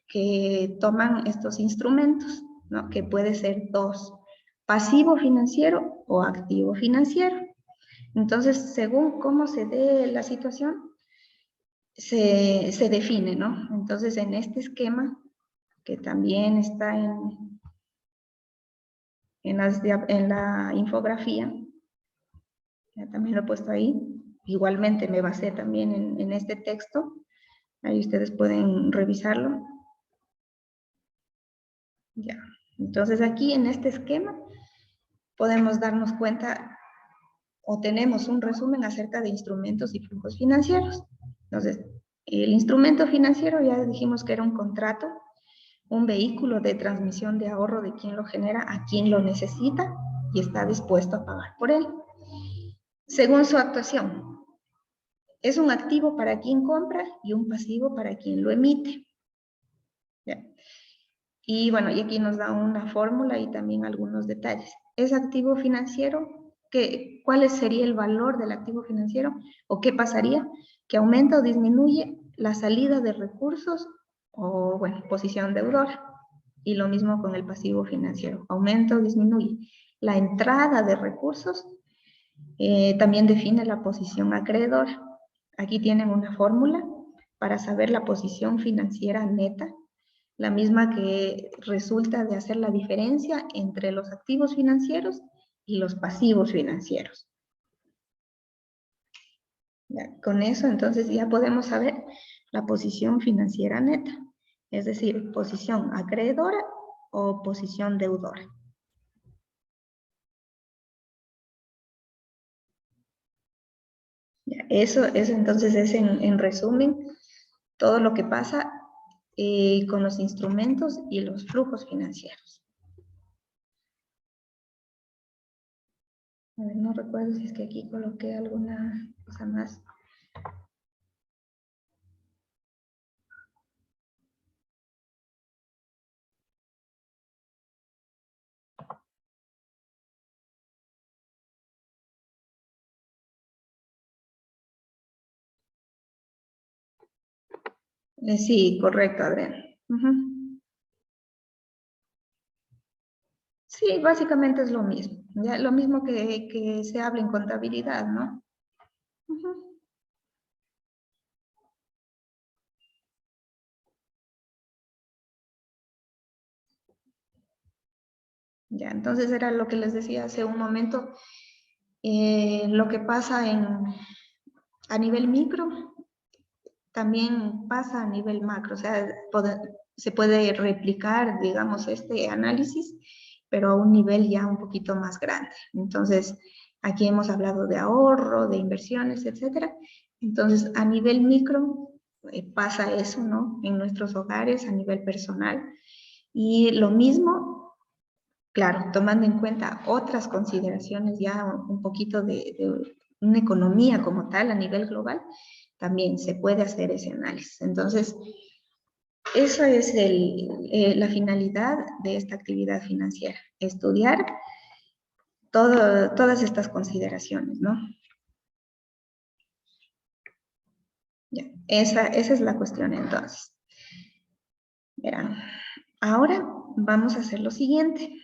que toman estos instrumentos, ¿no? Que puede ser dos, pasivo financiero o activo financiero. Entonces, según cómo se dé la situación, se define, ¿no? Entonces, en este esquema, que también está en la infografía, ya también lo he puesto ahí, igualmente me basé también en este texto, ahí ustedes pueden revisarlo. Ya, entonces aquí en este esquema podemos darnos cuenta o tenemos un resumen acerca de instrumentos y flujos financieros. Entonces, el instrumento financiero ya dijimos que era un contrato, un vehículo de transmisión de ahorro de quien lo genera a quien lo necesita. y está dispuesto a pagar por él. Según su actuación, es un activo para quien compra y un pasivo para quien lo emite. ¿Ya? Y bueno, y aquí nos da una fórmula y también algunos detalles. ¿Es activo financiero? ¿Cuál sería el valor del activo financiero? ¿O qué pasaría? ¿Que aumenta o disminuye la salida de recursos o, bueno, posición deudora? Y lo mismo con el pasivo financiero. ¿Aumenta o disminuye la entrada de recursos? También define la posición acreedora. Aquí tienen una fórmula para saber la posición financiera neta, la misma que resulta de hacer la diferencia entre los activos financieros y los pasivos financieros. Ya, con eso entonces ya podemos saber la posición financiera neta, es decir, posición acreedora o posición deudora. Ya, eso entonces es en resumen todo lo que pasa con los instrumentos y los flujos financieros. A ver, no recuerdo si es que aquí coloqué alguna cosa más. Sí, correcto, Adrián. Ujú. Sí, básicamente es lo mismo. Ya, lo mismo que se habla en contabilidad, ¿no? Ujú. Ya, entonces era lo que les decía hace un momento. Lo que pasa a nivel micro también pasa a nivel macro. O sea, se puede replicar, digamos, este análisis, pero a un nivel ya un poquito más grande. Entonces, aquí hemos hablado de ahorro, de inversiones, etcétera. Entonces, a nivel micro pasa eso, ¿no? En nuestros hogares, a nivel personal. Y lo mismo, claro, tomando en cuenta otras consideraciones ya un poquito de una economía como tal a nivel global, también se puede hacer ese análisis. Entonces, esa es la finalidad de esta actividad financiera, estudiar todas estas consideraciones, ¿no? Ya, esa es la cuestión entonces. Verán, ahora vamos a hacer lo siguiente.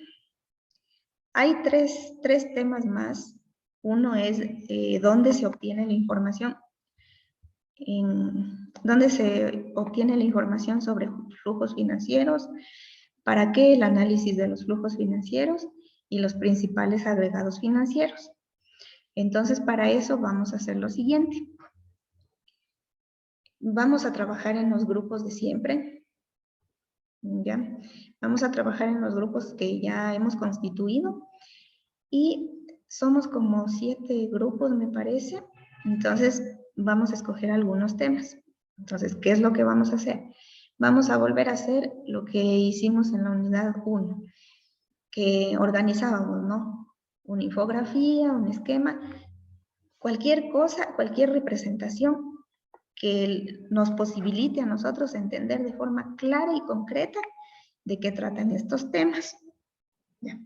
Hay tres temas más. Uno es dónde se obtiene la información. Dónde se obtiene la información sobre flujos financieros, para qué el análisis de los flujos financieros y los principales agregados financieros. Entonces, para eso vamos a hacer lo siguiente. Vamos a trabajar en los grupos de siempre. ¿Ya? Vamos a trabajar en los grupos que ya hemos constituido y somos como 7 grupos, me parece. Entonces, vamos a escoger algunos temas. Entonces, ¿qué es lo que vamos a hacer? Vamos a volver a hacer lo que hicimos en la unidad 1, que organizábamos, ¿no? Una infografía, un esquema, cualquier cosa, cualquier representación que nos posibilite a nosotros entender de forma clara y concreta de qué tratan estos temas. ¿Ya?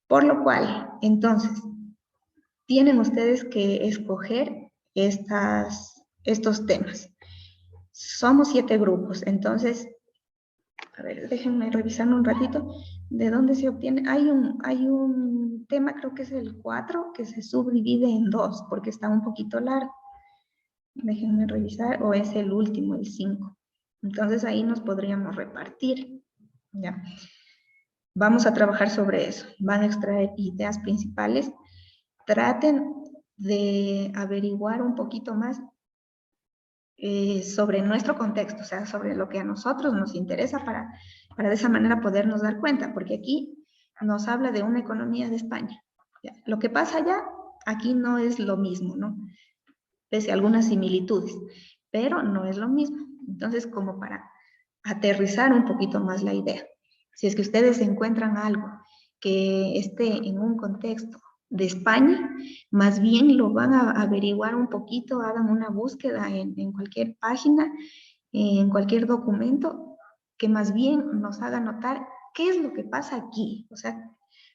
Por lo cual, entonces, tienen ustedes que escoger estos temas. Somos 7 grupos, entonces, a ver, déjenme revisar un ratito de dónde se obtiene. Hay un tema, creo que es el 4, que se subdivide en 2, porque está un poquito largo. Déjenme revisar, o es el último, el 5. Entonces ahí nos podríamos repartir. ¿Ya? Vamos a trabajar sobre eso. Van a extraer ideas principales. Traten de averiguar un poquito más sobre nuestro contexto, o sea, sobre lo que a nosotros nos interesa para de esa manera podernos dar cuenta, porque aquí nos habla de una economía de España. ¿Ya? Lo que pasa allá, aquí no es lo mismo, ¿no? Pese a algunas similitudes, pero no es lo mismo. Entonces, como para aterrizar un poquito más la idea, si es que ustedes encuentran algo que esté en un contexto de España, más bien lo van a averiguar un poquito, hagan una búsqueda en cualquier página, en cualquier documento, que más bien nos haga notar qué es lo que pasa aquí. O sea,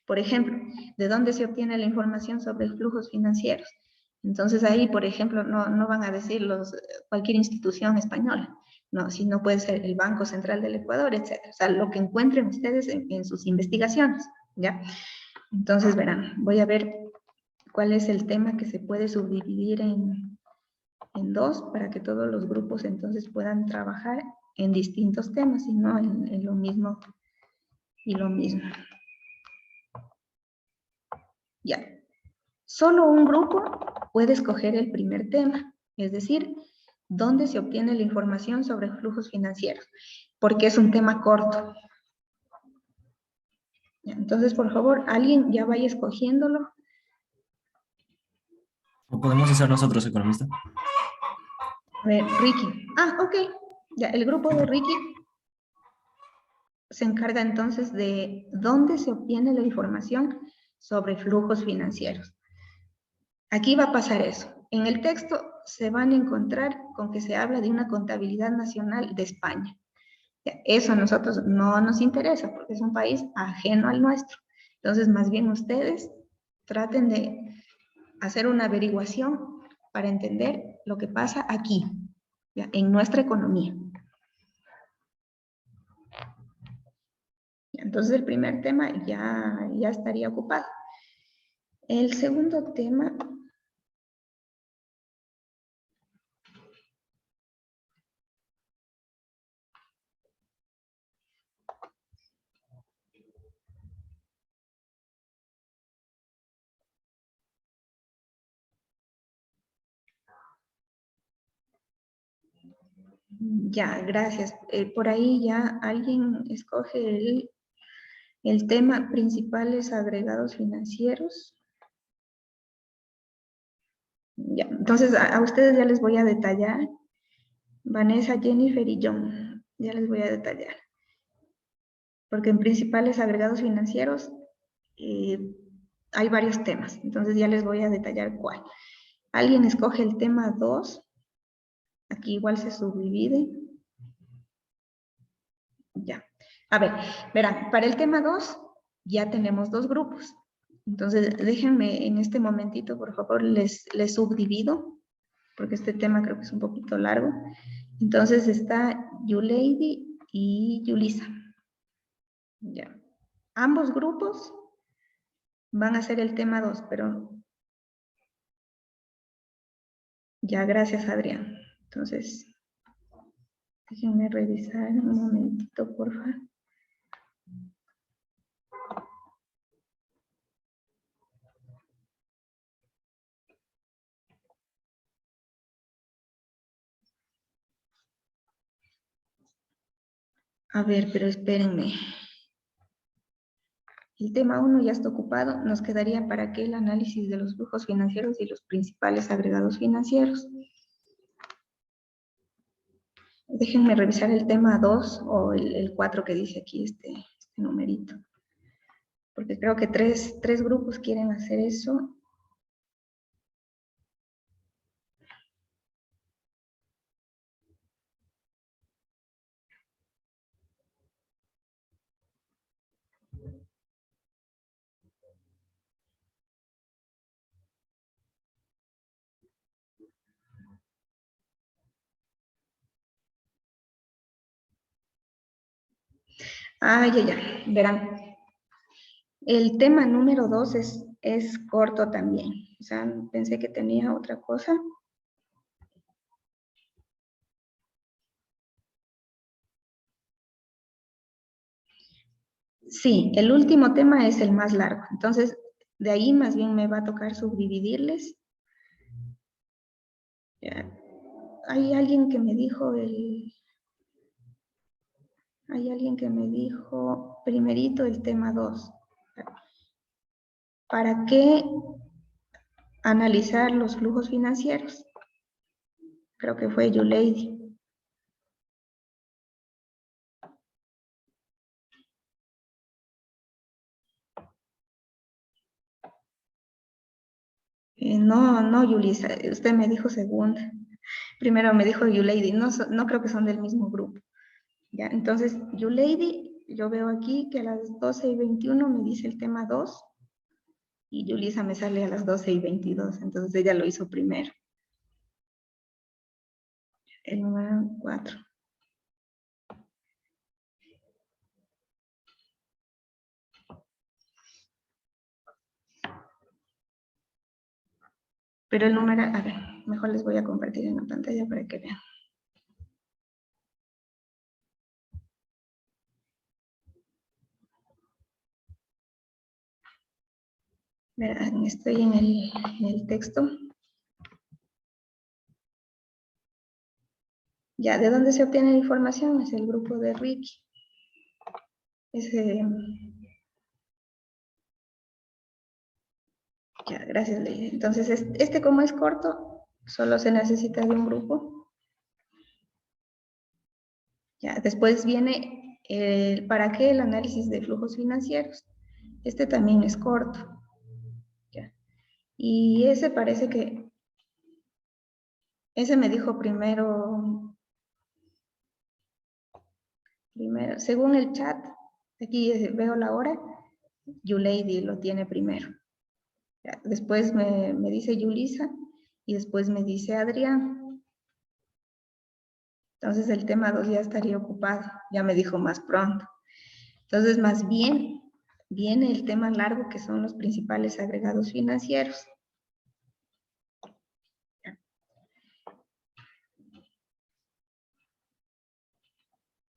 por ejemplo, ¿de dónde se obtiene la información sobre flujos financieros? Entonces ahí, por ejemplo, no van a decir cualquier institución española, no, sino puede ser el Banco Central del Ecuador, etc. O sea, lo que encuentren ustedes en sus investigaciones, ¿ya? Entonces, verán, voy a ver cuál es el tema que se puede subdividir en dos para que todos los grupos entonces puedan trabajar en distintos temas y no en lo mismo y lo mismo. Ya. Solo un grupo puede escoger el primer tema, es decir, dónde se obtiene la información sobre flujos financieros, porque es un tema corto. Ya, entonces, por favor, alguien ya vaya escogiéndolo. ¿Lo podemos hacer nosotros, economista? A ver, Ricky. Ah, ok. Ya, el grupo de Ricky se encarga entonces de dónde se obtiene la información sobre flujos financieros. Aquí va a pasar eso. En el texto se van a encontrar con que se habla de una contabilidad nacional de España. Eso a nosotros no nos interesa porque es un país ajeno al nuestro. Entonces, más bien ustedes traten de hacer una averiguación para entender lo que pasa aquí, ¿ya? En nuestra economía. Entonces, el primer tema ya estaría ocupado. El segundo tema... Ya, gracias. Por ahí ya alguien escoge el tema principales agregados financieros. Ya, entonces a ustedes ya les voy a detallar. Vanessa, Jennifer y John, ya les voy a detallar. Porque en principales agregados financieros hay varios temas, entonces ya les voy a detallar cuál. Alguien escoge el tema 2, aquí igual se subdivide. Ya. A ver, verán, para el tema 2 ya tenemos dos grupos. Entonces, déjenme en este momentito, por favor, les subdivido, porque este tema creo que es un poquito largo. Entonces está Yulady y Yulisa. Ya. Ambos grupos van a hacer el tema 2, pero ya, gracias, Adrián. Entonces, déjenme revisar un momentito, por favor. A ver, pero espérenme. El tema 1 ya está ocupado. Nos quedaría para qué el análisis de los flujos financieros y los principales agregados financieros. Déjenme revisar el tema 2 o el 4 que dice aquí este numerito. Porque creo que tres grupos quieren hacer eso. Ah, ya, verán. El tema número 2 es corto también. O sea, pensé que tenía otra cosa. Sí, el último tema es el más largo. Entonces, de ahí más bien me va a tocar subdividirles. Ya. Hay alguien que me dijo Hay alguien que me dijo primerito el tema 2. ¿Para qué analizar los flujos financieros? Creo que fue Yulady. No, no, Yulisa, usted me dijo segunda. Primero me dijo Yulady, no, no creo que son del mismo grupo. Ya, entonces, Yulady, yo veo aquí que a las 12:21 me dice el tema 2 y Yulisa me sale a las 12:22, entonces ella lo hizo primero. El número 4. Pero el número, a ver, mejor les voy a compartir en la pantalla para que vean. Verán, estoy en el texto. Ya, ¿de dónde se obtiene la información? Es el grupo de Ricky. Ya, gracias, Leila. Entonces, este como es corto, solo se necesita de un grupo. Ya, después viene ¿para qué el análisis de flujos financieros? Este también es corto. Ya. Y ese parece que, ese me dijo primero, según el chat, aquí veo la hora, Yulady lo tiene primero. Ya, después me dice Yulisa y después me dice Adrián. Entonces el tema 2 ya estaría ocupado, ya me dijo más pronto. Entonces más bien viene el tema largo que son los principales agregados financieros.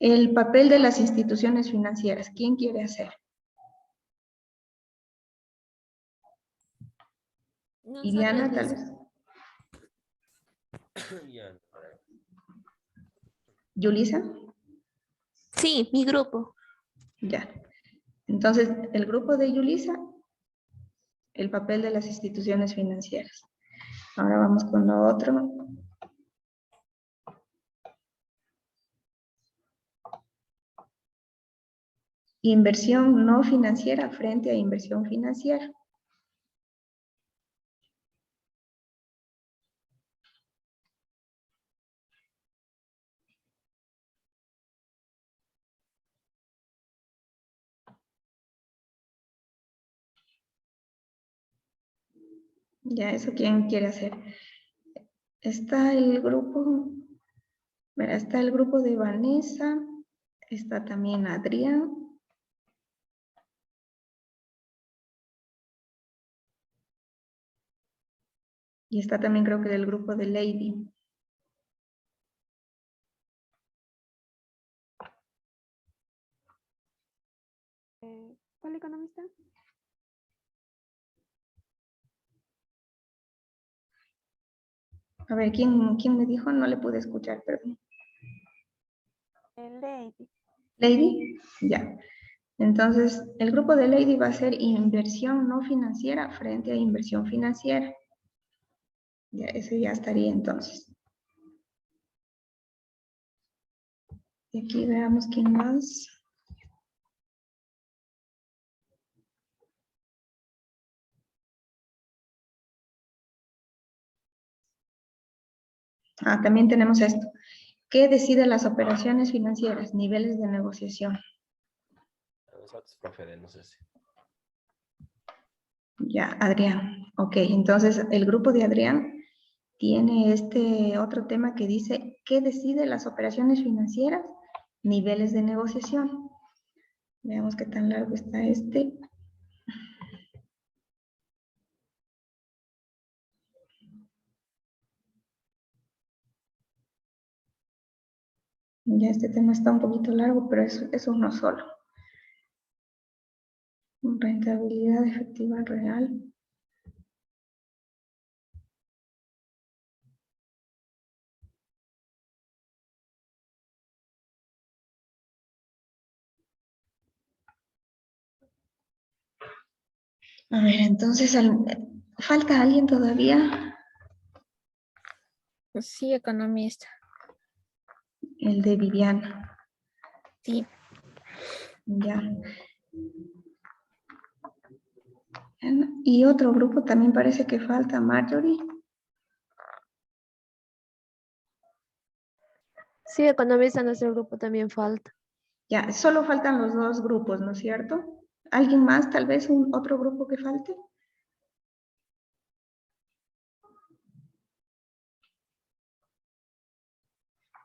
El papel de las instituciones financieras, ¿quién quiere hacer? Iliana, tal vez. ¿Yulisa? Sí, mi grupo. Ya. Entonces, el grupo de Yulisa, el papel de las instituciones financieras. Ahora vamos con lo otro. Inversión no financiera frente a inversión financiera. Ya, eso quién quiere hacer. Está el grupo, mira, está el grupo de Vanessa, está también Adrián. Y está también creo que del grupo de Lady. ¿Cuál economista? A ver, ¿quién me dijo? No le pude escuchar, perdón. Lady. Lady, ya. Entonces, el grupo de Lady va a ser inversión no financiera frente a inversión financiera. Ya, ese ya estaría entonces. Y aquí veamos quién más. Ah, también tenemos esto. ¿Qué decide las operaciones financieras? Niveles de negociación. Nosotros, profe, no sé si. Ya, Adrián. Ok, entonces el grupo de Adrián tiene este otro tema que dice, ¿qué decide las operaciones financieras? Niveles de negociación. Veamos qué tan largo está este. Ya este tema está un poquito largo, pero es uno solo. Rentabilidad efectiva real. A ver, entonces, ¿falta alguien todavía? Sí, economista. El de Viviana. Sí. Ya. Y otro grupo también parece que falta, Marjorie. Sí, economista, nuestro grupo también falta. Ya, solo faltan los dos grupos, ¿no es cierto? ¿Alguien más, tal vez otro grupo que falte?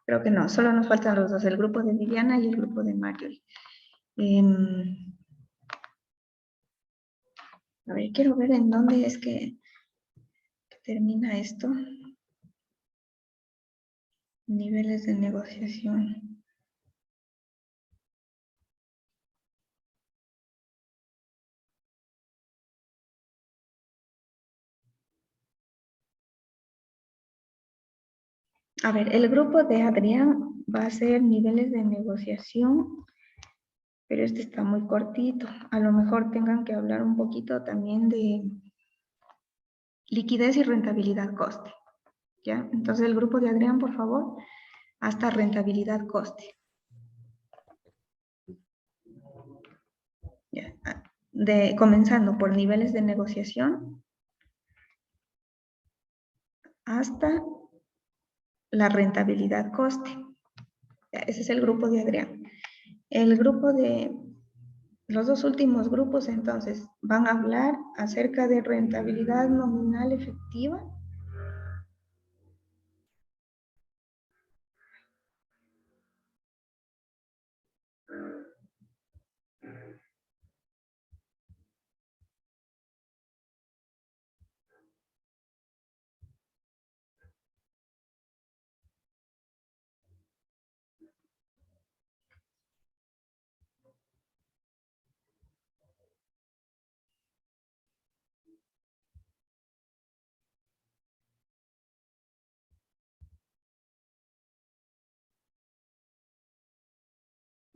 Creo que no, solo nos faltan los dos, el grupo de Viviana y el grupo de Marjorie. A ver, quiero ver en dónde es que termina esto. Niveles de negociación. A ver, el grupo de Adrián va a ser niveles de negociación, pero este está muy cortito. A lo mejor tengan que hablar un poquito también de liquidez y rentabilidad coste. ¿Ya? Entonces el grupo de Adrián, por favor, hasta rentabilidad coste. ¿Ya? Comenzando por niveles de negociación hasta la rentabilidad coste. ¿Ya? Ese es el grupo de Adrián. El grupo de los dos últimos grupos, entonces, van a hablar acerca de rentabilidad nominal efectiva.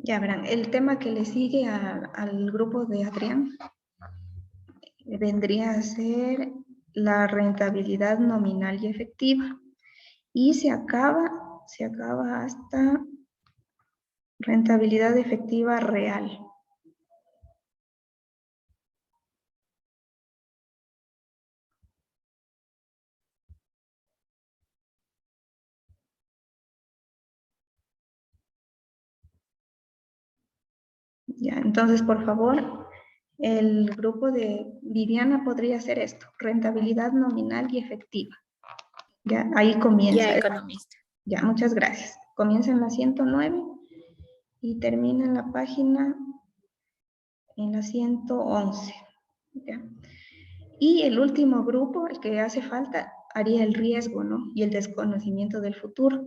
Ya verán, el tema que le sigue al grupo de Adrián vendría a ser la rentabilidad nominal y efectiva. Y se acaba hasta rentabilidad efectiva real. Ya, entonces, por favor, el grupo de Viviana podría hacer esto, rentabilidad nominal y efectiva. Ya, ahí comienza. Ya, economista. Ya, muchas gracias. Comienza en la 109 y termina en la página en la 111. ¿Ya? Y el último grupo, el que hace falta, haría el riesgo, ¿no? Y el desconocimiento del futuro.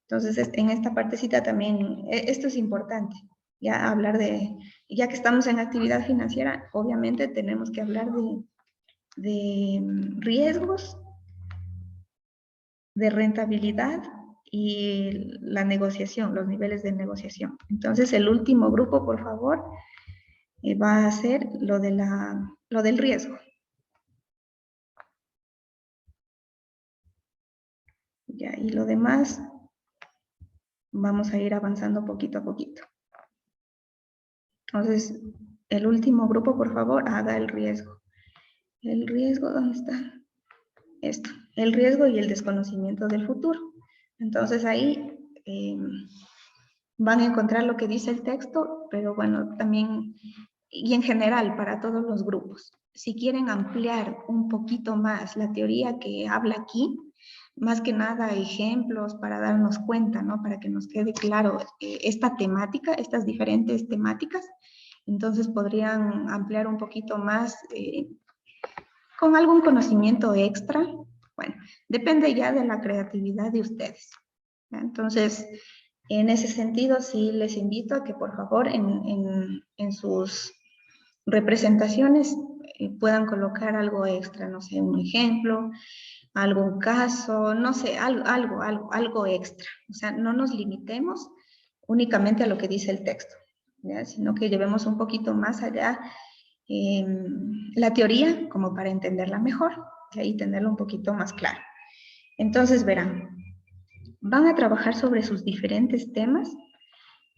Entonces, en esta partecita también, esto es importante, ya hablar de, ya que estamos en actividad financiera, obviamente tenemos que hablar de riesgos, de rentabilidad y la negociación, los niveles de negociación. Entonces, el último grupo, por favor, va a ser lo del riesgo. Ya, y lo demás, vamos a ir avanzando poquito a poquito. Entonces, el último grupo, por favor, haga el riesgo. El riesgo, ¿dónde está? Esto, el riesgo y el desconocimiento del futuro. Entonces ahí van a encontrar lo que dice el texto, pero bueno, también, y en general para todos los grupos. Si quieren ampliar un poquito más la teoría que habla aquí, más que nada ejemplos para darnos cuenta, ¿no? Para que nos quede claro esta temática, estas diferentes temáticas, entonces podrían ampliar un poquito más con algún conocimiento extra. Bueno, depende ya de la creatividad de ustedes. ¿Ya? Entonces, en ese sentido, sí les invito a que por favor en sus representaciones puedan colocar algo extra, no sé, un ejemplo, algún caso, no sé, algo extra. O sea, no nos limitemos únicamente a lo que dice el texto, ¿ya? Sino que llevemos un poquito más allá la teoría como para entenderla mejor y tenerlo un poquito más claro. Entonces verán, van a trabajar sobre sus diferentes temas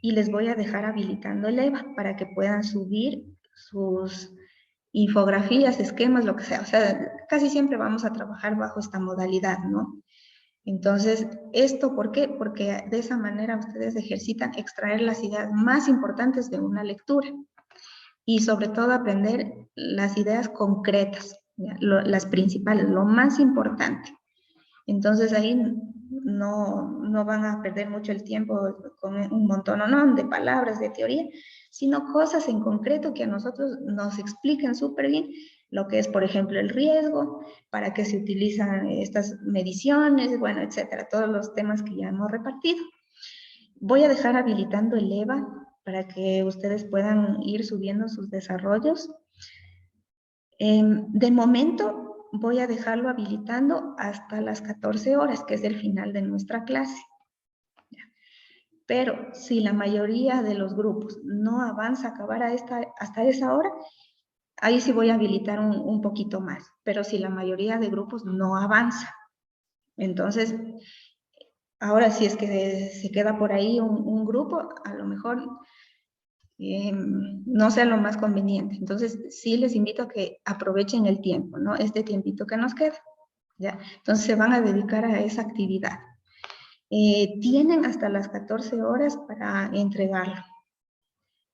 y les voy a dejar habilitando el EVA para que puedan subir sus infografías, esquemas, lo que sea. O sea, casi siempre vamos a trabajar bajo esta modalidad, ¿no? Entonces, ¿esto por qué? Porque de esa manera ustedes ejercitan extraer las ideas más importantes de una lectura y sobre todo aprender las ideas concretas, ¿ya? Las principales, lo más importante. Entonces ahí no van a perder mucho el tiempo con un montón ¿no? de palabras, de teoría, sino cosas en concreto que a nosotros nos expliquen súper bien lo que es, por ejemplo, el riesgo, para qué se utilizan estas mediciones, bueno, etcétera, todos los temas que ya hemos repartido. Voy a dejar habilitando el EVA para que ustedes puedan ir subiendo sus desarrollos. De momento voy a dejarlo habilitando hasta las 14 horas, que es el final de nuestra clase. Pero si la mayoría de los grupos no avanza a acabar hasta esa hora, ahí sí voy a habilitar un poquito más. Pero si la mayoría de grupos no avanza, entonces, ahora si es que se queda por ahí un grupo, a lo mejor no sea lo más conveniente. Entonces, sí les invito a que aprovechen el tiempo, ¿no? Este tiempito que nos queda, ¿ya? Entonces, se van a dedicar a esa actividad. Tienen hasta las 14 horas para entregarlo.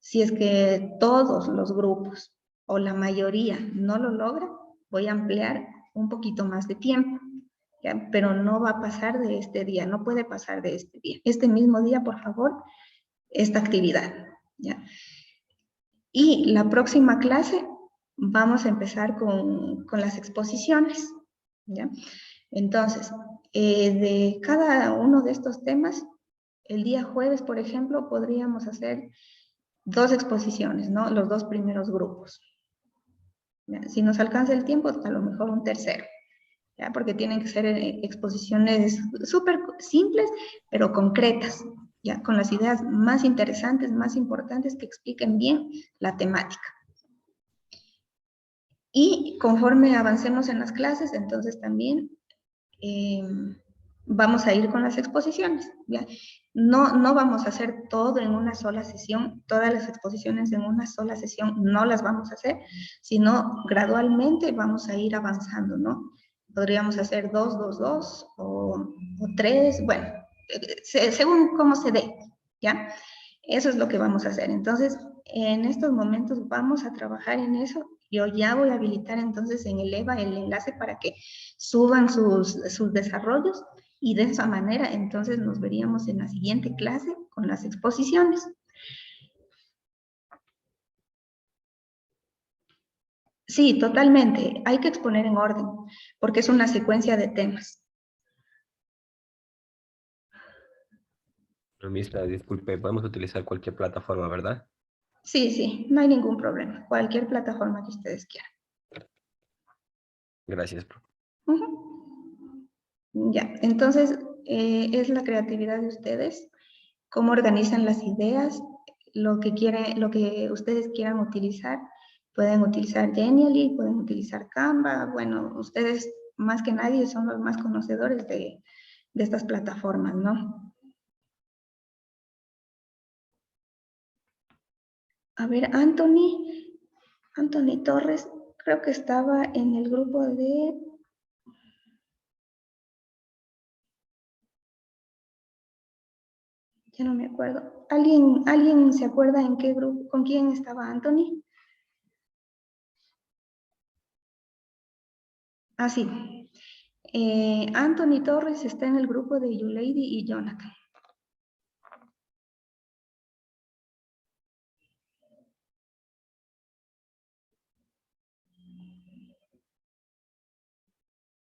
Si es que todos los grupos o la mayoría no lo logran, voy a ampliar un poquito más de tiempo, ¿ya? Pero no va a pasar de este día, no puede pasar de este día. Este mismo día, por favor, esta actividad, ¿ya? Y la próxima clase vamos a empezar con las exposiciones, ¿ya? Entonces, de cada uno de estos temas, el día jueves, por ejemplo, podríamos hacer 2 exposiciones, ¿no? Los 2 primeros grupos. ¿Ya? Si nos alcanza el tiempo, a lo mejor un tercero, ¿ya? Porque tienen que ser exposiciones súper simples, pero concretas, ¿ya? Con las ideas más interesantes, más importantes, que expliquen bien la temática. Y conforme avancemos en las clases, entonces también vamos a ir con las exposiciones, ¿ya? No vamos a hacer todo en una sola sesión, todas las exposiciones en una sola sesión no las vamos a hacer, sino gradualmente vamos a ir avanzando, ¿no? Podríamos hacer 2, 2, 2 o 3, bueno, según cómo se dé, ¿ya? Eso es lo que vamos a hacer. Entonces, en estos momentos vamos a trabajar en eso. Yo ya voy a habilitar entonces en el EVA el enlace para que suban sus desarrollos y de esa manera entonces nos veríamos en la siguiente clase con las exposiciones. Sí, totalmente. Hay que exponer en orden porque es una secuencia de temas. Mister, disculpe, podemos utilizar cualquier plataforma, ¿verdad? Sí, no hay ningún problema. Cualquier plataforma que ustedes quieran. Gracias, profe. Ya, entonces es la creatividad de ustedes, cómo organizan las ideas, lo que ustedes quieran utilizar. Pueden utilizar Genially, pueden utilizar Canva. Bueno, ustedes más que nadie son los más conocedores de estas plataformas, ¿no? A ver, Anthony Torres, creo que estaba en el grupo de... Ya no me acuerdo. ¿Alguien se acuerda en qué grupo, con quién estaba Anthony? Ah, sí. Anthony Torres está en el grupo de YouLady y Jonathan.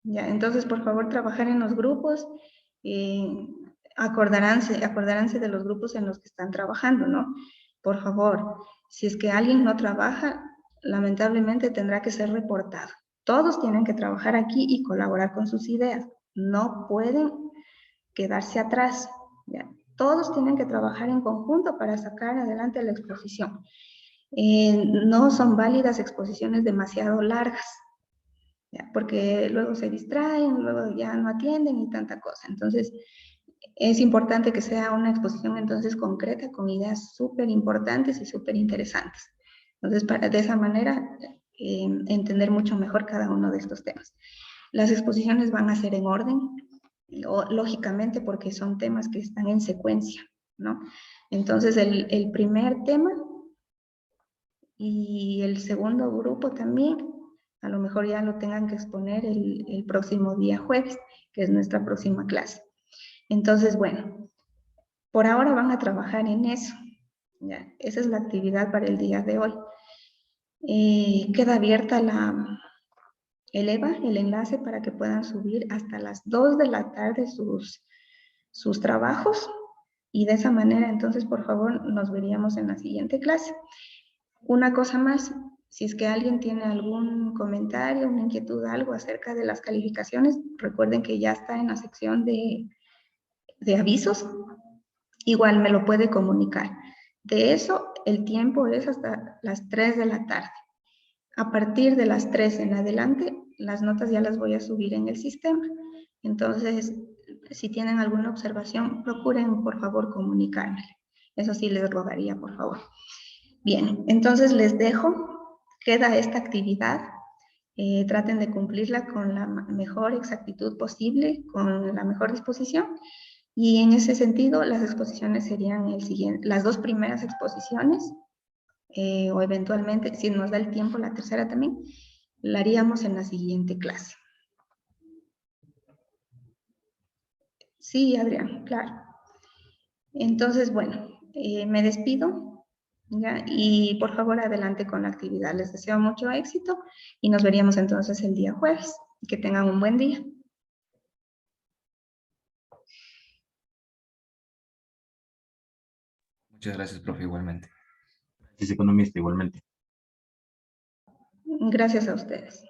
Ya, entonces, por favor, trabajar en los grupos. Acordaránse de los grupos en los que están trabajando, ¿no? Por favor, si es que alguien no trabaja, lamentablemente tendrá que ser reportado. Todos tienen que trabajar aquí y colaborar con sus ideas. No pueden quedarse atrás, ¿ya? Todos tienen que trabajar en conjunto para sacar adelante la exposición. No son válidas exposiciones demasiado largas, ¿ya? Porque luego se distraen, luego ya no atienden y tanta cosa. Entonces, es importante que sea una exposición entonces concreta, con ideas súper importantes y súper interesantes. Entonces, de esa manera entender mucho mejor cada uno de estos temas. Las exposiciones van a ser en orden, lógicamente porque son temas que están en secuencia, ¿no? Entonces, el primer tema y el segundo grupo también, a lo mejor ya lo tengan que exponer el próximo día jueves, que es nuestra próxima clase. Entonces, bueno, por ahora van a trabajar en eso. Ya, esa es la actividad para el día de hoy. Queda abierta el enlace para que puedan subir hasta las 2 de la tarde sus trabajos y de esa manera, entonces, por favor, nos veríamos en la siguiente clase. Una cosa más, si es que alguien tiene algún comentario, una inquietud, algo acerca de las calificaciones, recuerden que ya está en la sección de avisos, igual me lo puede comunicar. De eso, el tiempo es hasta las 3 de la tarde. A partir de las 3 en adelante, las notas ya las voy a subir en el sistema. Entonces, si tienen alguna observación, procuren, por favor, comunicarme. Eso sí les rogaría, por favor. Bien, entonces les dejo. Queda esta actividad. Traten de cumplirla con la mejor exactitud posible, con la mejor disposición. Y en ese sentido, las exposiciones serían las 2 primeras exposiciones, o eventualmente, si nos da el tiempo, la tercera también, la haríamos en la siguiente clase. Sí, Adrián, claro. Entonces, bueno, me despido, ¿ya? Y por favor, adelante con la actividad. Les deseo mucho éxito y nos veríamos entonces el día jueves. Que tengan un buen día. Muchas gracias, profe, igualmente. Es economista igualmente. Gracias a ustedes.